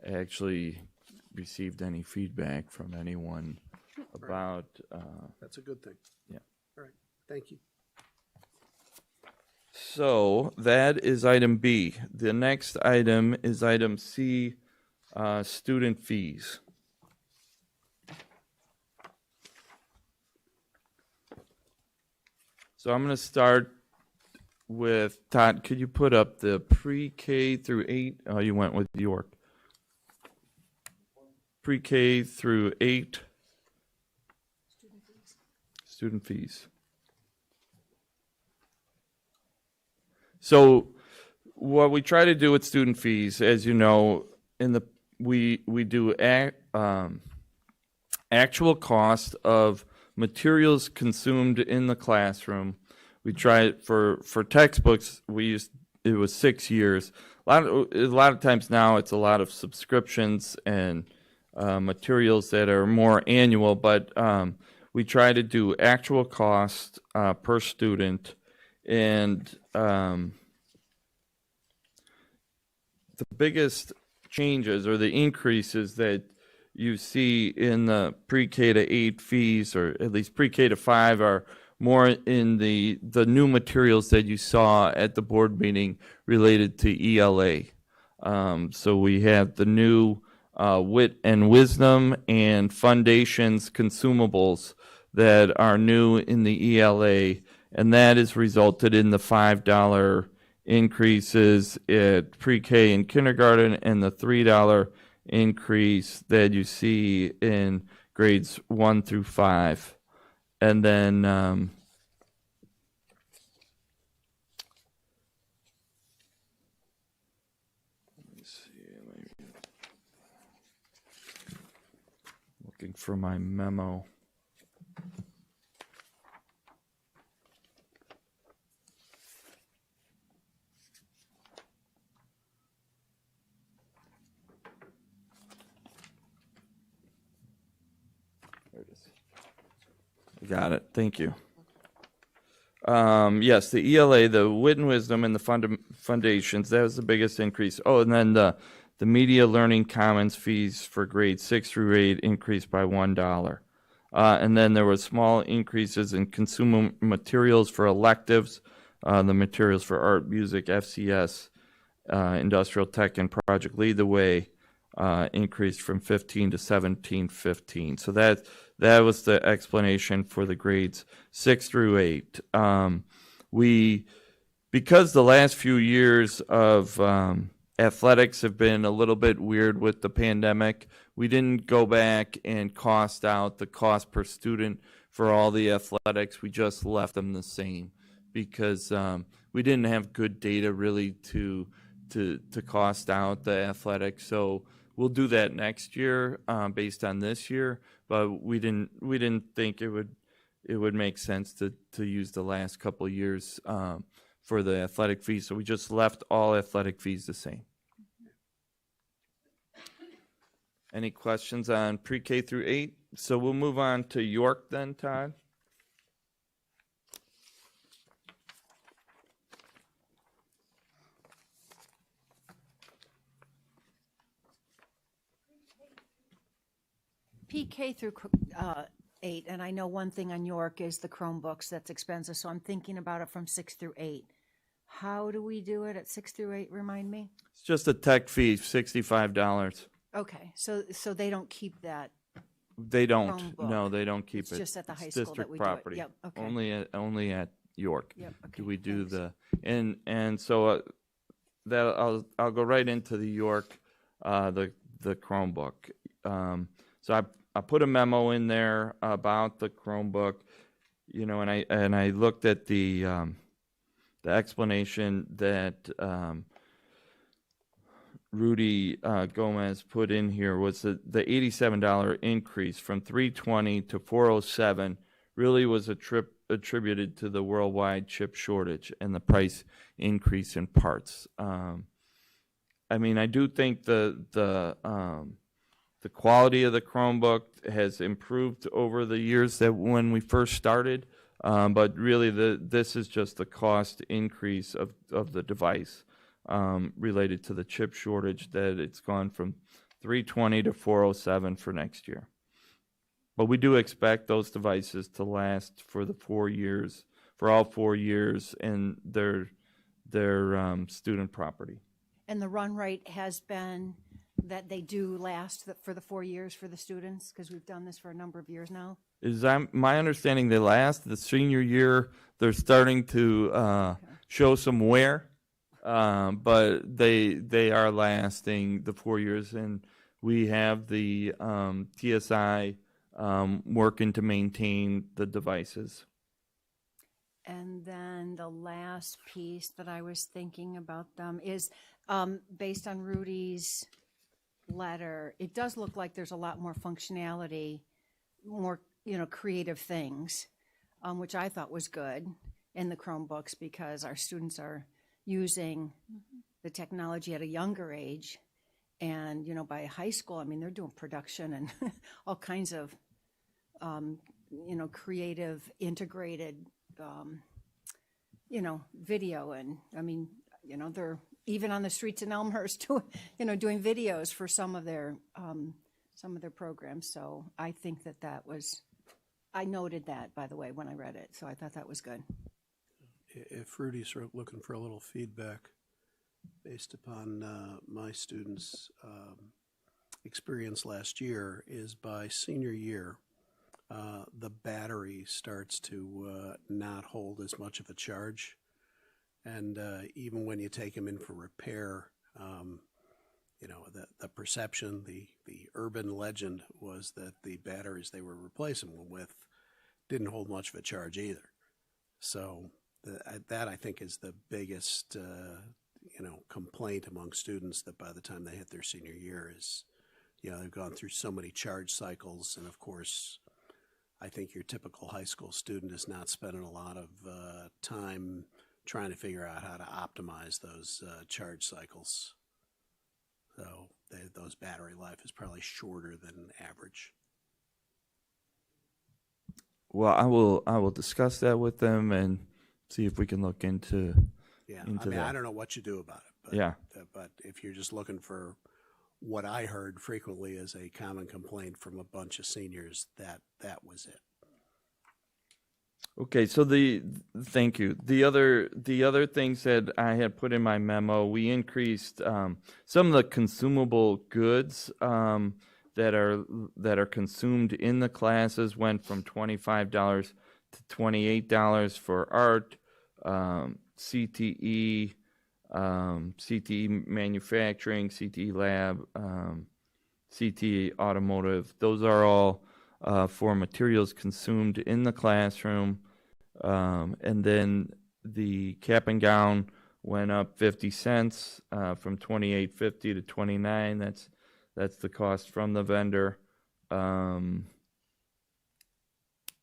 Speaker 2: actually received any feedback from anyone about,
Speaker 1: that's a good thing.
Speaker 2: yeah.
Speaker 1: All right, thank you.
Speaker 2: So that is item B. The next item is item C, student fees. So I'm going to start with Todd. Could you put up the pre-K through 8? Oh, you went with York. Pre-K through 8 student fees. So what we try to do with student fees, as you know, we do actual cost of materials consumed in the classroom. We try it for textbooks. It was 6 years. A lot of times now it's a lot of subscriptions and materials that are more annual, but we try to do actual cost per student, and the biggest changes or the increases that you see in the pre-K to 8 fees, or at least pre-K to 5, are more in the new materials that you saw at the board meeting related to ELA. So we have the new Wit and Wisdom and Foundations consumables that are new in the ELA, and that has resulted in the $5 increases at pre-K and kindergarten, and the $3 increase that you see in grades 1 through 5. And then let me see, looking for my memo. Got it. Thank you. Yes, the ELA, the Wit and Wisdom, and the Foundations, that was the biggest increase. Oh, and then the Media Learning Commons fees for grades 6 through 8 increased by $1. And then there were small increases in consumer materials for electives, the materials for art, music, FCS, industrial tech, and Project Lead the Way increased from 15 to 17.15. So that was the explanation for the grades 6 through 8. Because the last few years of athletics have been a little bit weird with the pandemic, we didn't go back and cost out the cost per student for all the athletics. We just left them the same because we didn't have good data really to cost out the athletics. So we'll do that next year based on this year, but we didn't think it would make sense to use the last couple of years for the athletic fees. So we just left all athletic fees the same. Any questions on pre-K through 8? So we'll move on to York then, Todd.
Speaker 3: PK through 8, and I know one thing on York is the Chromebooks, that's expensive, so I'm thinking about it from 6 through 8. How do we do it at 6 through 8, remind me?
Speaker 2: It's just a tech fee, $65.
Speaker 3: Okay, so they don't keep that,
Speaker 2: They don't.
Speaker 3: Chromebook.
Speaker 2: No, they don't keep
Speaker 3: It's
Speaker 2: it.
Speaker 3: just at the high
Speaker 2: It's
Speaker 3: school that
Speaker 2: district
Speaker 3: we do it.
Speaker 2: property.
Speaker 3: Yep, okay.
Speaker 2: Only at York.
Speaker 3: Yep, okay,
Speaker 2: Do we do
Speaker 3: thanks.
Speaker 2: and so that I'll go right into the York the Chromebook. So I put a memo in there about the Chromebook, and I looked at the explanation that Rudy Gomez put in here was the $87 increase from $320 to $407 really was attributed to the worldwide chip shortage and the price increase in parts. I mean, I do think the quality of the Chromebook has improved over the years that when we first started, but really this is just the cost increase of the device related to the chip shortage, that it's gone from $320 to $407 for next year. But we do expect those devices to last for all 4 years, and they're student property.
Speaker 3: And the run rate has been that they do last for the 4 years for the students, because we've done this for a number of years now?
Speaker 2: My understanding, they last the senior year, they're starting to show some wear, but they are lasting the 4 years, and we have the TSI working to maintain the devices.
Speaker 3: And then the last piece that I was thinking about them is, based on Rudy's letter, it does look like there's a lot more functionality, more, creative things, which I thought was good in the Chromebooks, because our students are using the technology at a younger age. And, by high school, I mean, they're doing production and all kinds of, creative, integrated, video. And I mean, they're even on the streets in Elmhurst, doing videos for some of their programs. So I think that was, I noted that, by the way, when I read it. So I thought that was good.
Speaker 1: If Rudy's looking for a little feedback based upon my students' experience last year, is by senior year, the battery starts to not hold as much of a charge. And even when you take them in for repair, the perception, the urban legend was that the batteries they were replacing them with didn't hold much of a charge either. So that I think is the biggest, complaint among students, that by the time they hit their senior year is, they've gone through so many charge cycles. And of course, I think your typical high school student is not spending a lot of time trying to figure out how to optimize those charge cycles. So those battery life is probably shorter than average.
Speaker 2: Well, I will discuss that with them and see if we can look into
Speaker 1: that. I don't know what you do about it, but if you're just looking for what I heard frequently as a common complaint from a bunch of seniors, that was it.
Speaker 2: Okay, so thank you. The other things that I had put in my memo, we increased some of the consumable goods that are consumed in the classes, went from $25 to $28 for art, CTE, CTE manufacturing, CTE lab, CTE automotive. Those are all for materials consumed in the classroom. And then the cap and gown went up 50 cents from $28.50 to $29. That's the cost from the vendor. And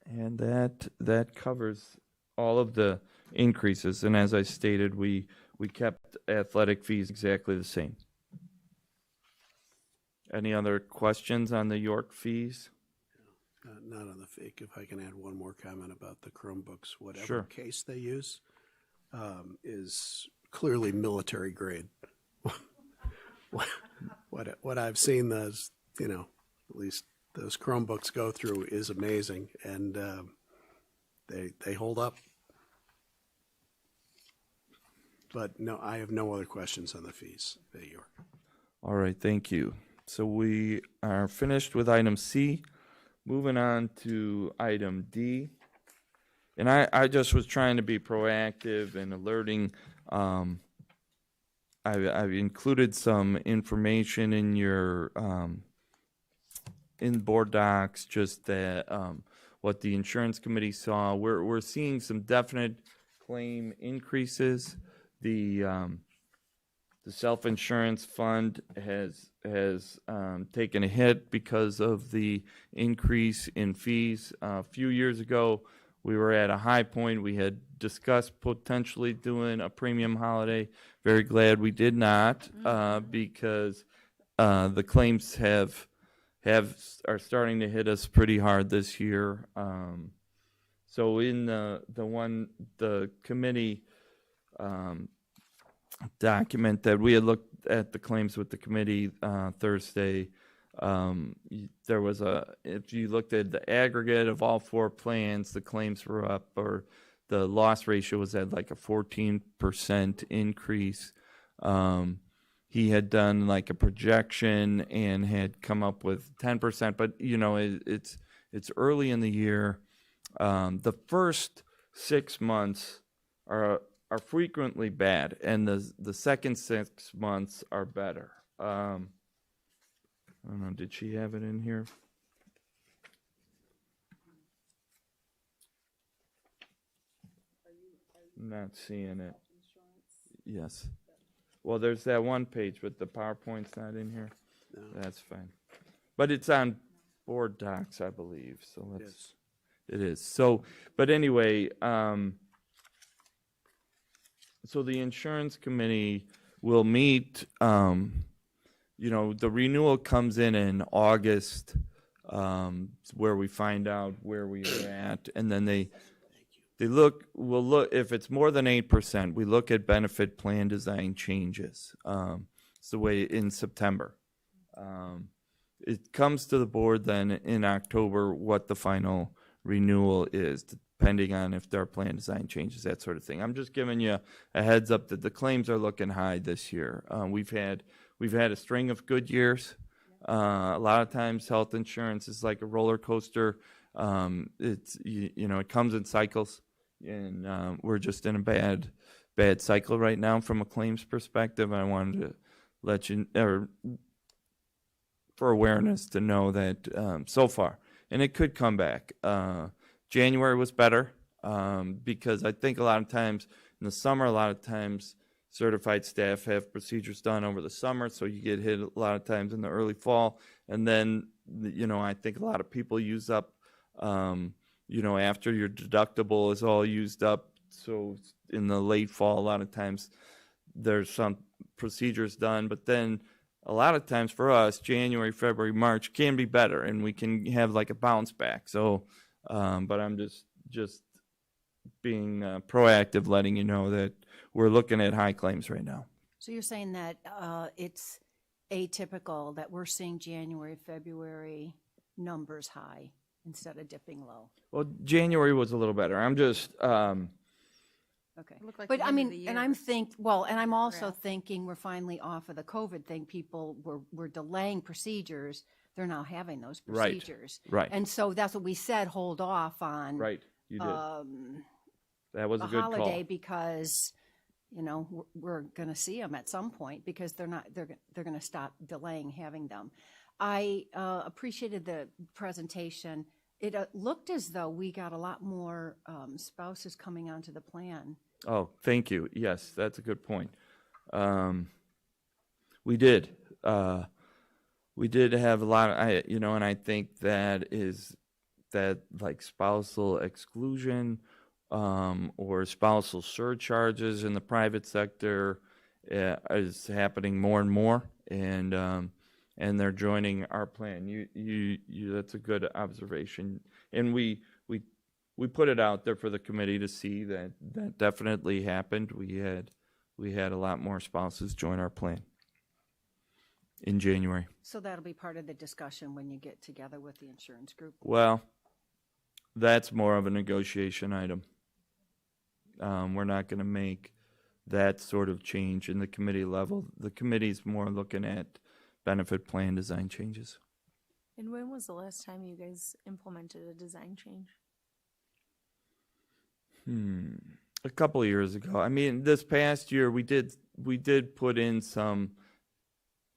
Speaker 2: that covers all of the increases. And as I stated, we kept athletic fees exactly the same. Any other questions on the York fees?
Speaker 1: Not on the fake. If I can add one more comment about the Chromebooks, whatever
Speaker 2: Sure.
Speaker 1: case they use is clearly military grade. What I've seen those, at least those Chromebooks go through is amazing, and they hold up. But no, I have no other questions on the fees at York.
Speaker 2: All right, thank you. So we are finished with item C. Moving on to item D. And I just was trying to be proactive and alerting. I've included some information in your in board docs, just that what the insurance committee saw. We're seeing some definite claim increases. The self-insurance fund has taken a hit because of the increase in fees. A few years ago, we were at a high point. We had discussed potentially doing a premium holiday. Very glad we did not, because the claims are starting to hit us pretty hard this year. So in the committee document that we had looked at the claims with the committee Thursday, there was if you looked at the aggregate of all four plans, the claims were up, or the loss ratio was at like a 14% increase. He had done like a projection and had come up with 10%, but it's early in the year. The first 6 months are frequently bad, and the second 6 months are better. I don't know, did she have it in here? I'm not seeing it. Yes. Well, there's that one page, but the PowerPoint's not in here. That's fine. But it's on board docs, I believe, so let's. It is. So, but anyway, so the insurance committee will meet, the renewal comes in August, where we find out where we are at, and then we'll look, if it's more than 8%, we look at benefit plan design changes. It's the way in September. It comes to the board then in October what the final renewal is, depending on if there are plan design changes, that sort of thing. I'm just giving you a heads up that the claims are looking high this year. We've had a string of good years. A lot of times health insurance is like a roller coaster. It comes in cycles, and we're just in a bad cycle right now from a claims perspective. I wanted to let you, or for awareness, to know that so far, and it could come back. January was better because I think a lot of times in the summer, a lot of times certified staff have procedures done over the summer, so you get hit a lot of times in the early fall, and then I think a lot of people use up after your deductible is all used up. So in the late fall, a lot of times there's some procedures done, but then a lot of times for us, January, February, March can be better, and we can have like a bounce back. So, but I'm just being proactive, letting you know that we're looking at high claims right now.
Speaker 3: So you're saying that it's atypical that we're seeing January, February numbers high instead of dipping low?
Speaker 2: Well, January was a little better. I'm just,
Speaker 3: Okay.
Speaker 6: Looked like
Speaker 3: But
Speaker 6: the
Speaker 3: I
Speaker 6: end of
Speaker 3: mean,
Speaker 6: the
Speaker 3: and
Speaker 6: year.
Speaker 3: I'm also
Speaker 6: graph.
Speaker 3: thinking we're finally off of the COVID thing. People were delaying procedures. They're now having those
Speaker 2: Right,
Speaker 3: procedures.
Speaker 2: right.
Speaker 3: And so that's what we said, hold off on
Speaker 2: right, you did. That was
Speaker 3: the
Speaker 2: a good
Speaker 3: holiday
Speaker 2: call.
Speaker 3: because, we're going to see them at some point because they're going to stop delaying having them. I appreciated the presentation. It looked as though we got a lot more spouses coming onto the plan.
Speaker 2: Oh, thank you. Yes, that's a good point. We did. We did have a lot of, and I think that like spousal exclusion or spousal surcharges in the private sector is happening more and more, and they're joining our plan. You that's a good observation, and we put it out there for the committee to see that definitely happened. We had a lot more spouses join our plan in January.
Speaker 3: So that'll be part of the discussion when you get together with the insurance group.
Speaker 2: Well, that's more of a negotiation item. We're not going to make that sort of change in the committee level. The committee's more looking at benefit plan design changes.
Speaker 6: And when was the last time you guys implemented a design change?
Speaker 2: A couple of years ago. I mean, this past year we did put in some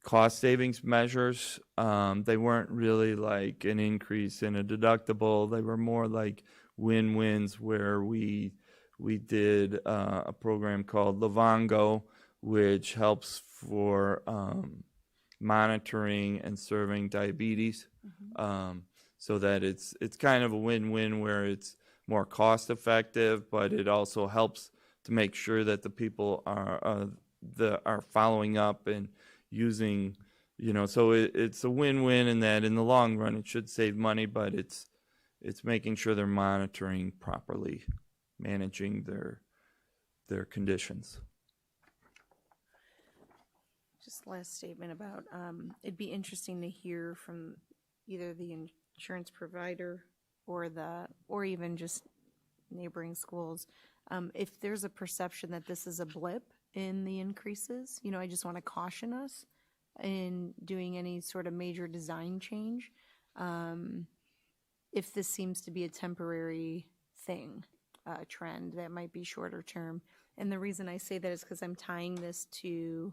Speaker 2: cost savings measures. They weren't really like an increase in a deductible. They were more like win-wins where we did a program called Livongo, which helps for monitoring and serving diabetes, so that it's kind of a win-win where it's more cost effective, but it also helps to make sure that the people are following up and using, so it's a win-win in that in the long run it should save money, but it's making sure they're monitoring properly, managing their conditions.
Speaker 6: Just last statement about, it'd be interesting to hear from either the insurance provider or even just neighboring schools, if there's a perception that this is a blip in the increases. I just want to caution us in doing any sort of major design change, if this seems to be a temporary thing. trend that might be shorter term. And the reason I say that is because I'm tying this to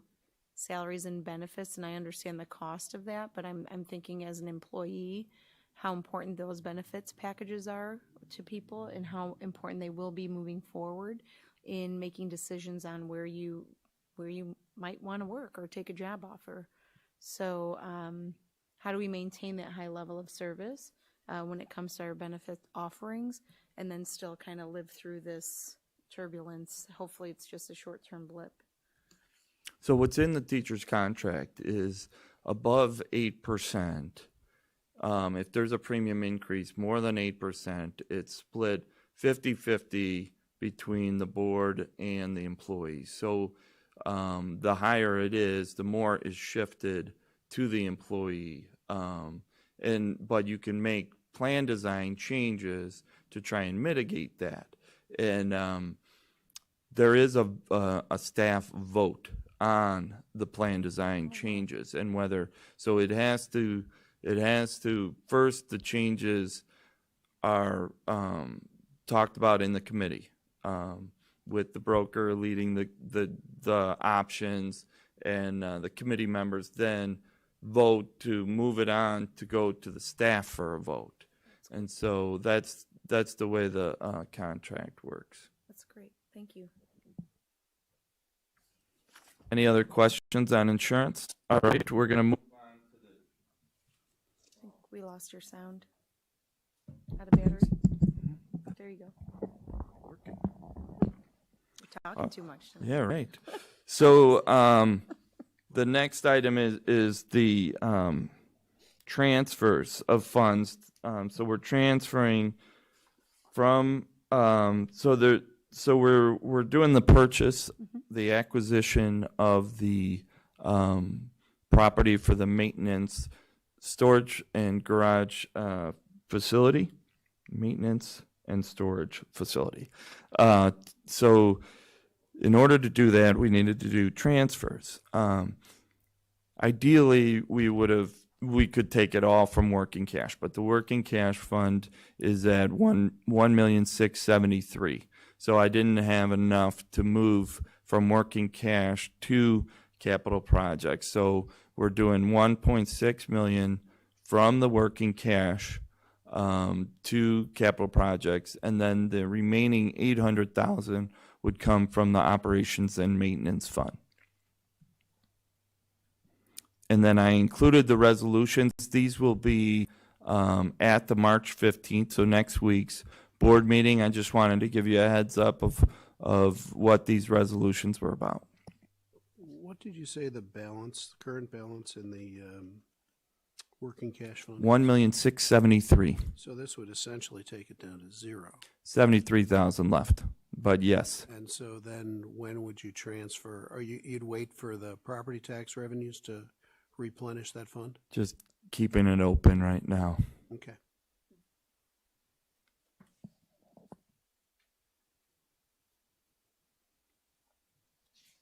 Speaker 6: salaries and benefits, and I understand the cost of that, but I'm thinking as an employee, how important those benefits packages are to people and how important they will be moving forward in making decisions on where you might want to work or take a job offer. So how do we maintain that high level of service when it comes to our benefit offerings and then still kind of live through this turbulence? Hopefully it's just a short-term blip.
Speaker 2: So what's in the teacher's contract is above 8%. If there's a premium increase more than 8%, it's split 50-50 between the board and the employees. So the higher it is, the more is shifted to the employee. But you can make plan design changes to try and mitigate that. And there is a staff vote on the plan design changes and whether, so it has to first, the changes are talked about in the committee with the broker leading the options, and the committee members then vote to move it on to go to the staff for a vote. And so that's the way the contract works.
Speaker 6: That's great. Thank you.
Speaker 2: Any other questions on insurance? All right, we're going to move on to the
Speaker 6: I think we lost your sound. Out of battery? There you go. You're talking too much tonight.
Speaker 2: Yeah, right. So the next item is the transfers of funds. So we're transferring from so we're doing the purchase, the acquisition of the property for the maintenance, storage, and garage facility, maintenance and storage facility. So in order to do that, we needed to do transfers. Ideally, we could take it all from working cash, but the working cash fund is at $1,673,000. So I didn't have enough to move from working cash to capital projects. So we're doing 1.6 million from the working cash to capital projects, and then the remaining 800,000 would come from the operations and maintenance fund. And then I included the resolutions. These will be at the March 15th, so next week's board meeting. I just wanted to give you a heads up of what these resolutions were about.
Speaker 1: What did you say the current balance in the working cash fund?
Speaker 2: 1,673,000.
Speaker 1: So this would essentially take it down to zero.
Speaker 2: 73,000 left, but yes.
Speaker 1: And so then when would you transfer? Or you'd wait for the property tax revenues to replenish that fund?
Speaker 2: Just keeping it open right now.
Speaker 1: Okay.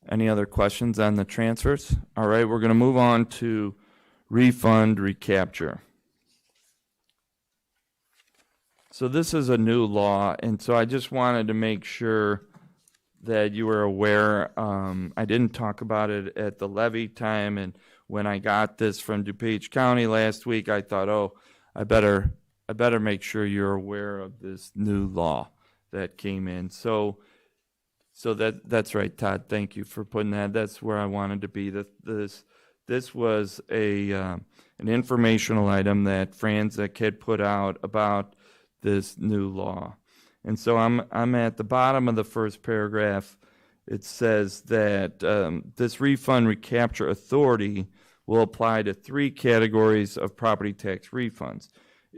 Speaker 2: Any other questions on the transfers? All right, we're going to move on to refund recapture. So this is a new law, and so I just wanted to make sure that you were aware. I didn't talk about it at the levy time, and when I got this from DuPage County last week, I thought, oh, I better make sure you're aware of this new law that came in. So that's right, Todd. Thank you for putting that. That's where I wanted to be. This was an informational item that Franzik had put out about this new law. And so I'm at the bottom of the first paragraph. It says that this refund recapture authority will apply to 3 categories of property tax refunds: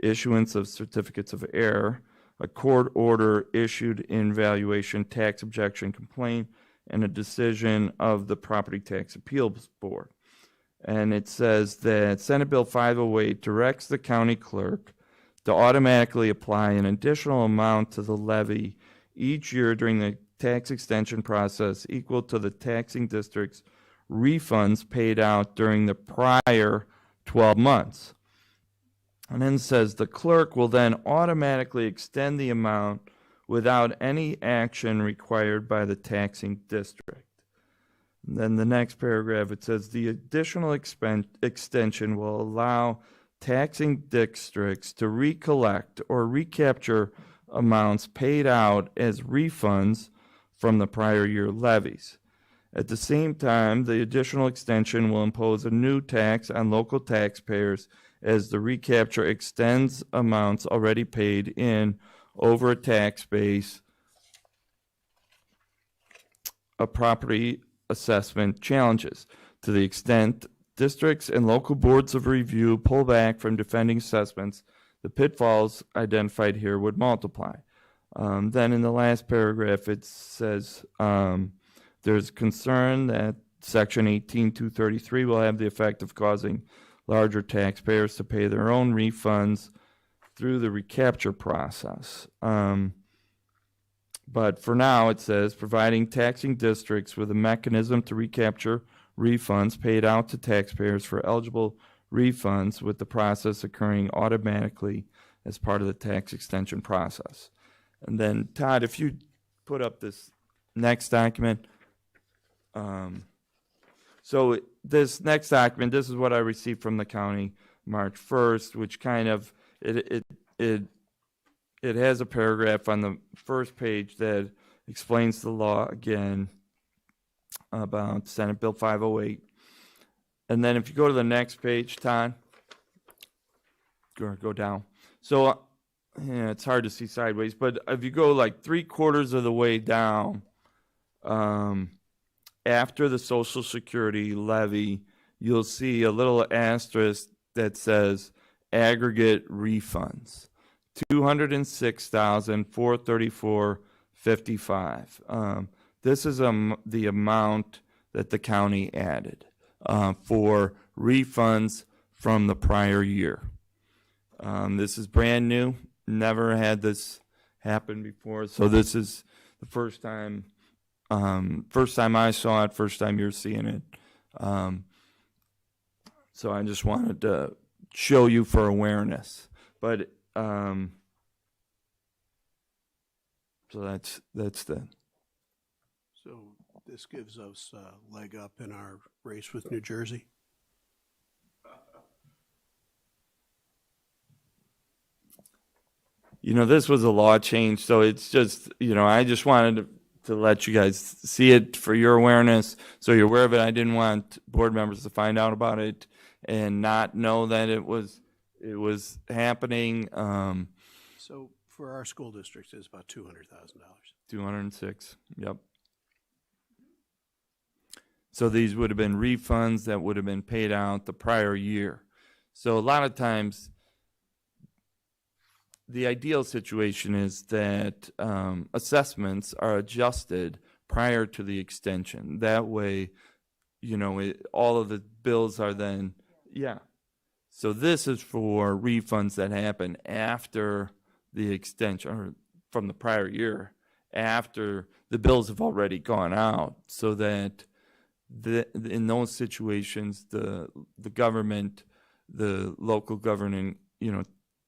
Speaker 2: issuance of certificates of error, a court order issued in valuation, tax objection complaint, and a decision of the Property Tax Appeals Board. And it says that Senate Bill 508 directs the county clerk to automatically apply an additional amount to the levy each year during the tax extension process equal to the taxing district's refunds paid out during the prior 12 months. And then says the clerk will then automatically extend the amount without any action required by the taxing district. And then the next paragraph, it says the additional extension will allow taxing districts to recollect or recapture amounts paid out as refunds from the prior year levies. At the same time, the additional extension will impose a new tax on local taxpayers as the recapture extends amounts already paid in over a tax base of property assessment challenges. To the extent districts and local boards of review pull back from defending assessments, the pitfalls identified here would multiply. Then in the last paragraph, it says there's concern that Section 18233 will have the effect of causing larger taxpayers to pay their own refunds through the recapture process. But for now, it says providing taxing districts with a mechanism to recapture refunds paid out to taxpayers for eligible refunds, with the process occurring automatically as part of the tax extension process. And then, Todd, if you put up this next document. So this next document, this is what I received from the county March 1st, which kind of, it has a paragraph on the first page that explains the law again about Senate Bill 508. And then if you go to the next page, Todd, go down. So yeah, it's hard to see sideways, but if you go like 3/4 of the way down, after the Social Security levy, you'll see a little asterisk that says aggregate refunds, $206,434.55. This is the amount that the county added for refunds from the prior year. This is brand new. Never had this happen before, so this is the first time. First time I saw it, first time you're seeing it. So I just wanted to show you for awareness. But so that's the.
Speaker 1: So this gives us a leg up in our race with New Jersey.
Speaker 2: This was a law change, so it's just, I just wanted to let you guys see it for your awareness, so you're aware of it. I didn't want board members to find out about it and not know that it was happening.
Speaker 1: So for our school districts, it's about $200,000.
Speaker 2: 206, yep. So these would have been refunds that would have been paid out the prior year. So a lot of times, the ideal situation is that assessments are adjusted prior to the extension. That way, all of the bills are then, yeah. So this is for refunds that happen after the extension, or from the prior year, after the bills have already gone out, so that in those situations, the government, the local governing,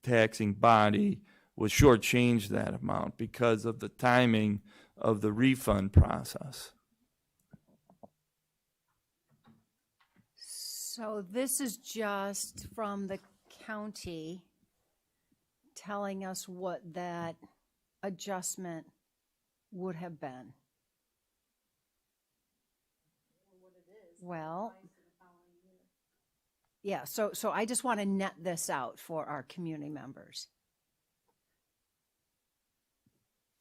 Speaker 2: taxing body would shortchange that amount because of the timing of the refund process.
Speaker 3: So this is just from the county telling us what that adjustment would have been. Well, yeah, so I just want to net this out for our community members.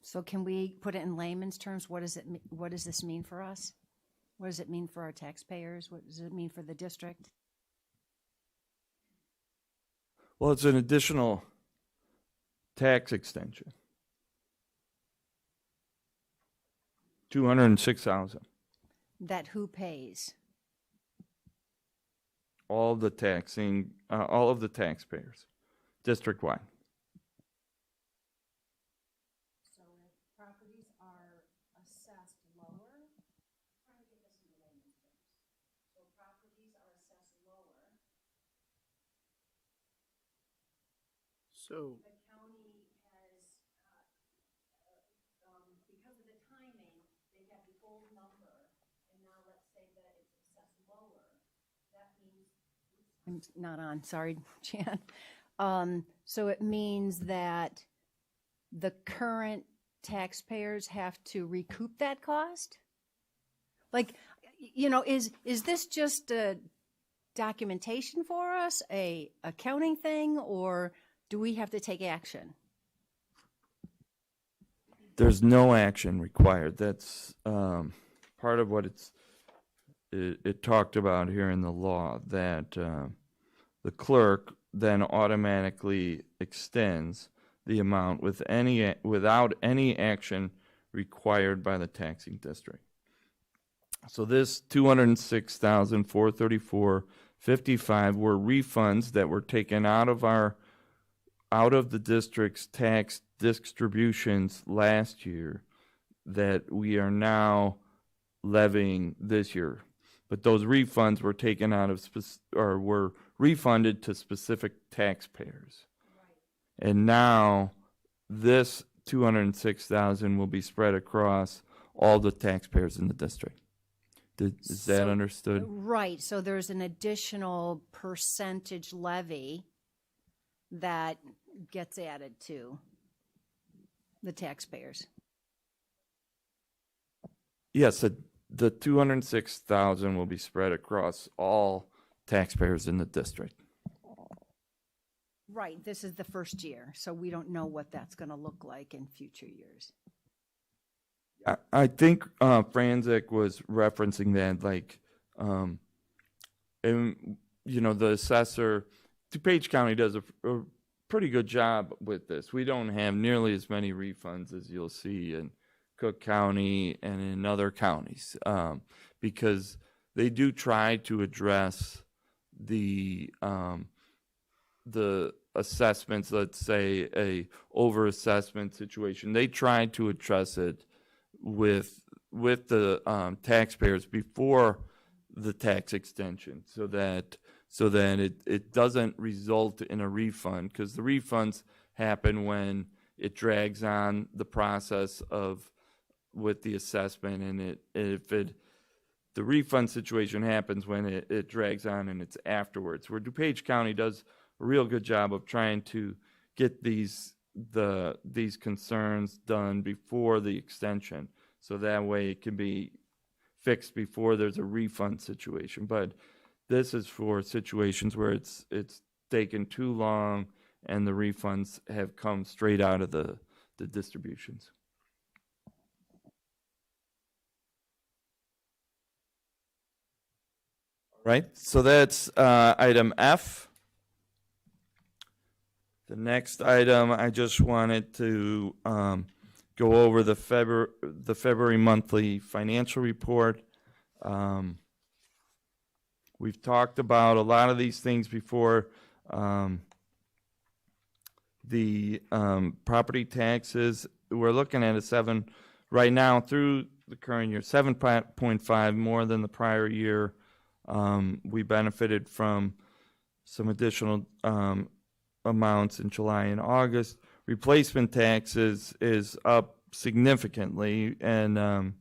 Speaker 3: So can we put it in layman's terms? What does this mean for us? What does it mean for our taxpayers? What does it mean for the district?
Speaker 2: Well, it's an additional tax extension. $206,000.
Speaker 3: That who pays?
Speaker 2: All of the taxpayers, district-wide.
Speaker 3: So if properties are assessed lower, trying to get this into layman's terms. So properties are assessed lower.
Speaker 1: So
Speaker 3: The county has have the old number, and now let's say that it's assessed lower, that means. I'm not on, sorry, Jan. So it means that the current taxpayers have to recoup that cost? Like, is this just a documentation for us, a accounting thing, or do we have to take action?
Speaker 2: There's no action required. That's part of what it talked about here in the law, that the clerk then automatically extends the amount without any action required by the taxing district. So this $206,434.55 were refunds that were taken out of the district's tax distributions last year that we are now levying this year. But those refunds were taken out of were refunded to specific taxpayers. Right. And now this $206,000 will be spread across all the taxpayers in the district. Is that understood?
Speaker 3: Right, so there's an additional percentage levy that gets added to the taxpayers.
Speaker 2: Yes, the $206,000 will be spread across all taxpayers in the district.
Speaker 3: Right, this is the first year, so we don't know what that's going to look like in future years.
Speaker 2: I think Franzik was referencing that, like, and the assessor, DuPage County does a pretty good job with this. We don't have nearly as many refunds as you'll see in Cook County and in other counties, because they do try to address the assessments. Let's say a overassessment situation. They try to address it with the taxpayers before the tax extension, so that it doesn't result in a refund, because the refunds happen when it drags on the process with the assessment, and the refund situation happens when it drags on and it's afterwards. Where DuPage County does a real good job of trying to get these concerns done before the extension, so that way it can be fixed before there's a refund situation. But this is for situations where it's taken too long and the refunds have come straight out of the distributions. Right, so that's item F. The next item, I just wanted to go over the February monthly financial report. We've talked about a lot of these things before. The property taxes, we're looking at right now through the current year, 7.5 more than the prior year. We benefited from some additional amounts in July and August. Replacement taxes is up significantly, and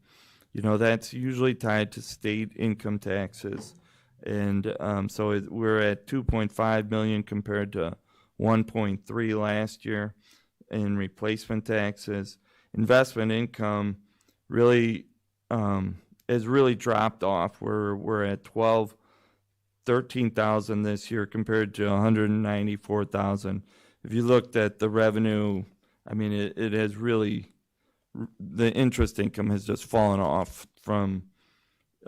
Speaker 2: that's usually tied to state income taxes. And so we're at 2.5 million compared to 1.3 last year in replacement taxes. Investment income really has really dropped off. We're at 13,000 this year compared to 194,000. If you looked at the revenue, I mean, it has really, the interest income has just fallen off from,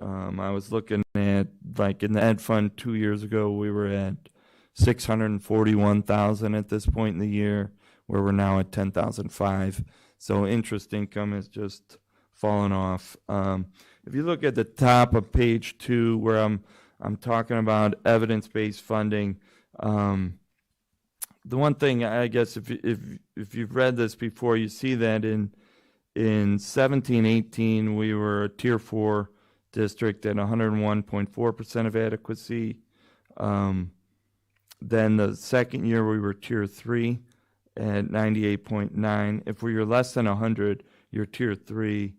Speaker 2: I was looking at, like in the Ed Fund 2 years ago, we were at 641,000 at this point in the year, where we're now at 10,005. So interest income has just fallen off. If you look at the top of page 2, where I'm talking about evidence-based funding, the one thing, I guess, if you've read this before, you see that in 17-18 we were a Tier 4 district at 101.4% of adequacy. Then the second year we were Tier 3 at 98.9. If we were less than 100, you're Tier 3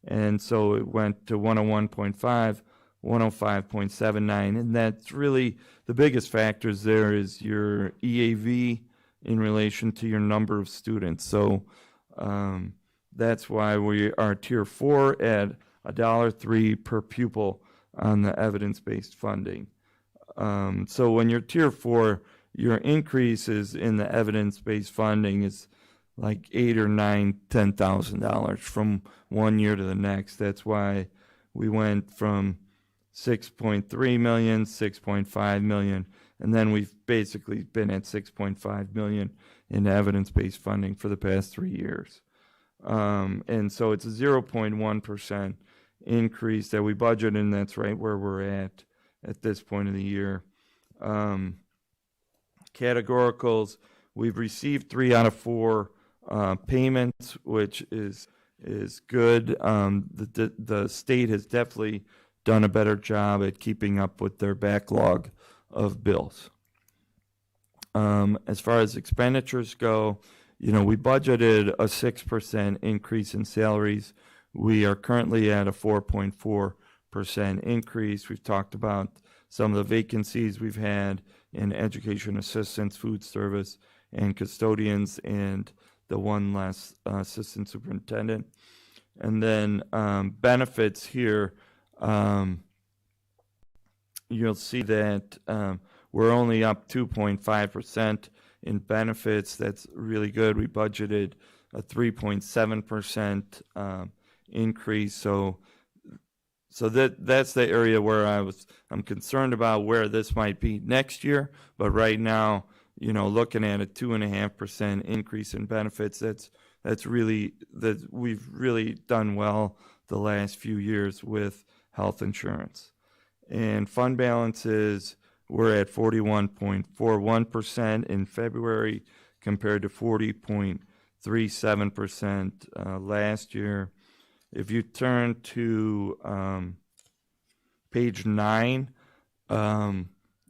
Speaker 2: And so it went to 101.5, 105.79, and that's really the biggest factors there is your EAV in relation to your number of students. So that's why we are tier 4 at $1.03 per pupil on the evidence-based funding. So when you're tier 4, your increases in the evidence-based funding is like $8,000 or $10,000 from one year to the next. That's why we went from 6.3 million, 6.5 million, and then we've basically been at 6.5 million in evidence-based funding for the past 3 years. And so it's a 0.1% increase that we budgeted, and that's right where we're at this point of the year. Categoricals, we've received 3 out of 4 payments, which is good. The state has definitely done a better job at keeping up with their backlog of bills. As far as expenditures go, we budgeted a 6% increase in salaries. We are currently at a 4.4% increase. We've talked about some of the vacancies we've had in education assistants, food service, and custodians, and the one less assistant superintendent. And then benefits here, you'll see that we're only up 2.5% in benefits. That's really good. We budgeted a 3.7% increase. So that's the area where I'm concerned about where this might be next year. But right now, looking at a 2.5% increase in benefits, that's really that we've really done well the last few years with health insurance. And fund balances, we're at 41.41% in February compared to 40.37% last year. If you turn to page 9,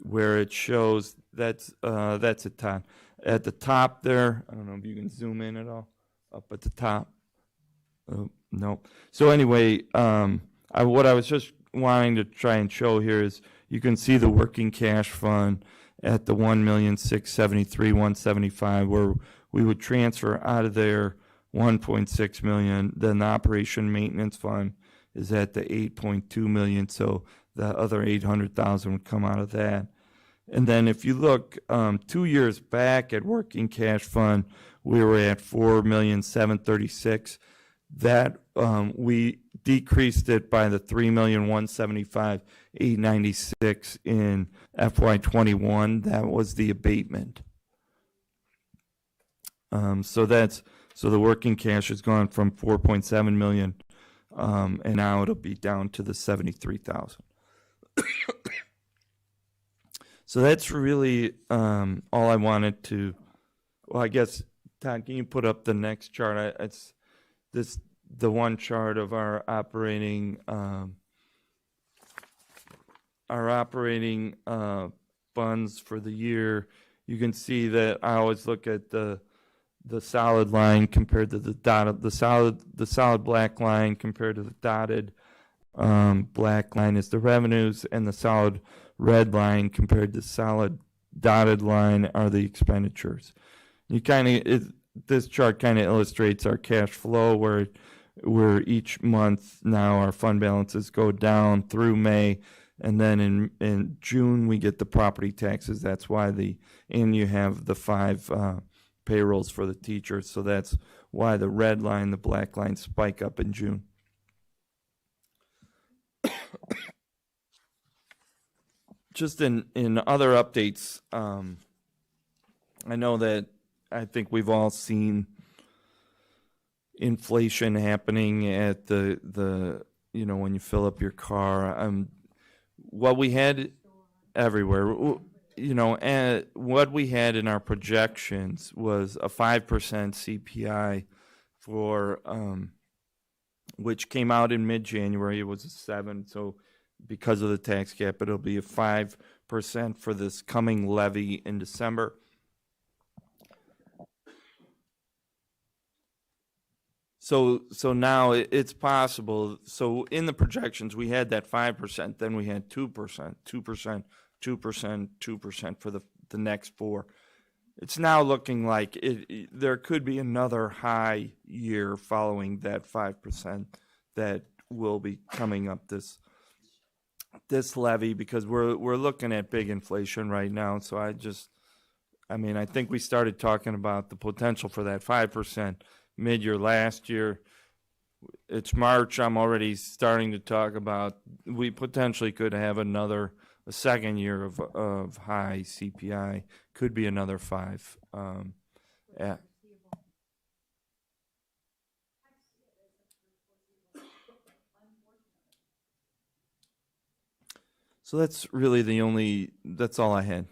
Speaker 2: where it shows that's at the top there. I don't know if you can zoom in at all up at the top. Oh, no. So anyway, what I was just wanting to try and show here is you can see the working cash fund at the 1,673,175, where we would transfer out of there 1.6 million. Then the operation maintenance fund is at the 8.2 million, so the other 800,000 would come out of that. And then if you look 2 years back at working cash fund, we were at 4,736,000. That we decreased it by the 3,175,896 in FY21. That was the abatement. So the working cash has gone from 4.7 million, and now it'll be down to the 73,000. So that's really all I wanted to. Well, I guess Todd, can you put up the next chart? It's the one chart of our operating funds for the year. You can see that I always look at the solid line compared to the dotted, the solid black line compared to the dotted black line is the revenues, and the solid red line compared to solid dotted line are the expenditures. This chart kind of illustrates our cash flow, where each month now our fund balances go down through May, and then in June we get the property taxes. That's why and you have the 5 payrolls for the teachers. So that's why the red line, the black line spike up in June. Just in other updates, I know that I think we've all seen inflation happening at the when you fill up your car. What we had everywhere, and what we had in our projections was a 5% CPI for which came out in mid-January. It was a 7, so because of the tax cap, it'll be a 5% for this coming levy in December. So now it's possible. So in the projections, we had that 5%, then we had 2%, 2%, 2%, 2% for the next 4. It's now looking like there could be another high year following that 5% that will be coming up this levy, because we're looking at big inflation right now. So I think we started talking about the potential for that 5% mid-year last year. It's March. I'm already starting to talk about we potentially could have a second year of high CPI. Could be another 5. Yeah. So that's really that's all I had.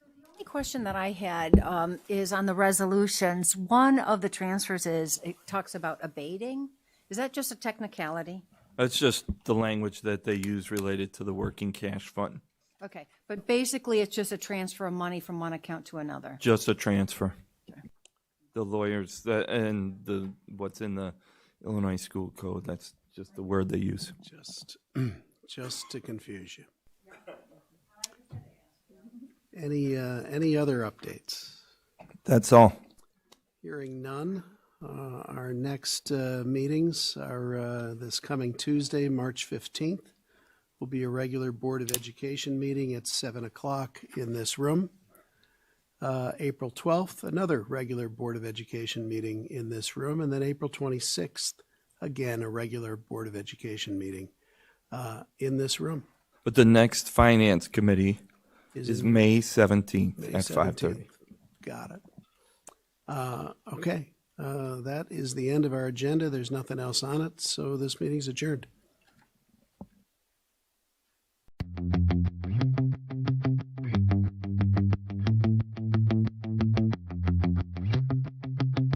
Speaker 3: The only question that I had is on the resolutions. One of the transfers it talks about abating. Is that just a technicality?
Speaker 2: That's just the language that they use related to the working cash fund.
Speaker 3: Okay, but basically it's just a transfer of money from one account to another.
Speaker 2: Just a transfer. The lawyers and what's in the Illinois school code, that's just the word they use.
Speaker 1: Just to confuse you. Any other updates?
Speaker 2: That's all.
Speaker 1: Hearing none. Our next meetings are this coming Tuesday, March 15th. Will be a regular Board of Education meeting at 7 o'clock in this room. April 12th, another regular Board of Education meeting in this room. And then April 26th, again, a regular Board of Education meeting in this room.
Speaker 2: But the next Finance Committee is May 17th
Speaker 1: May
Speaker 2: at 5:30.
Speaker 1: Got it. Okay. That is the end of our agenda. There's nothing else on it, so this meeting's adjourned.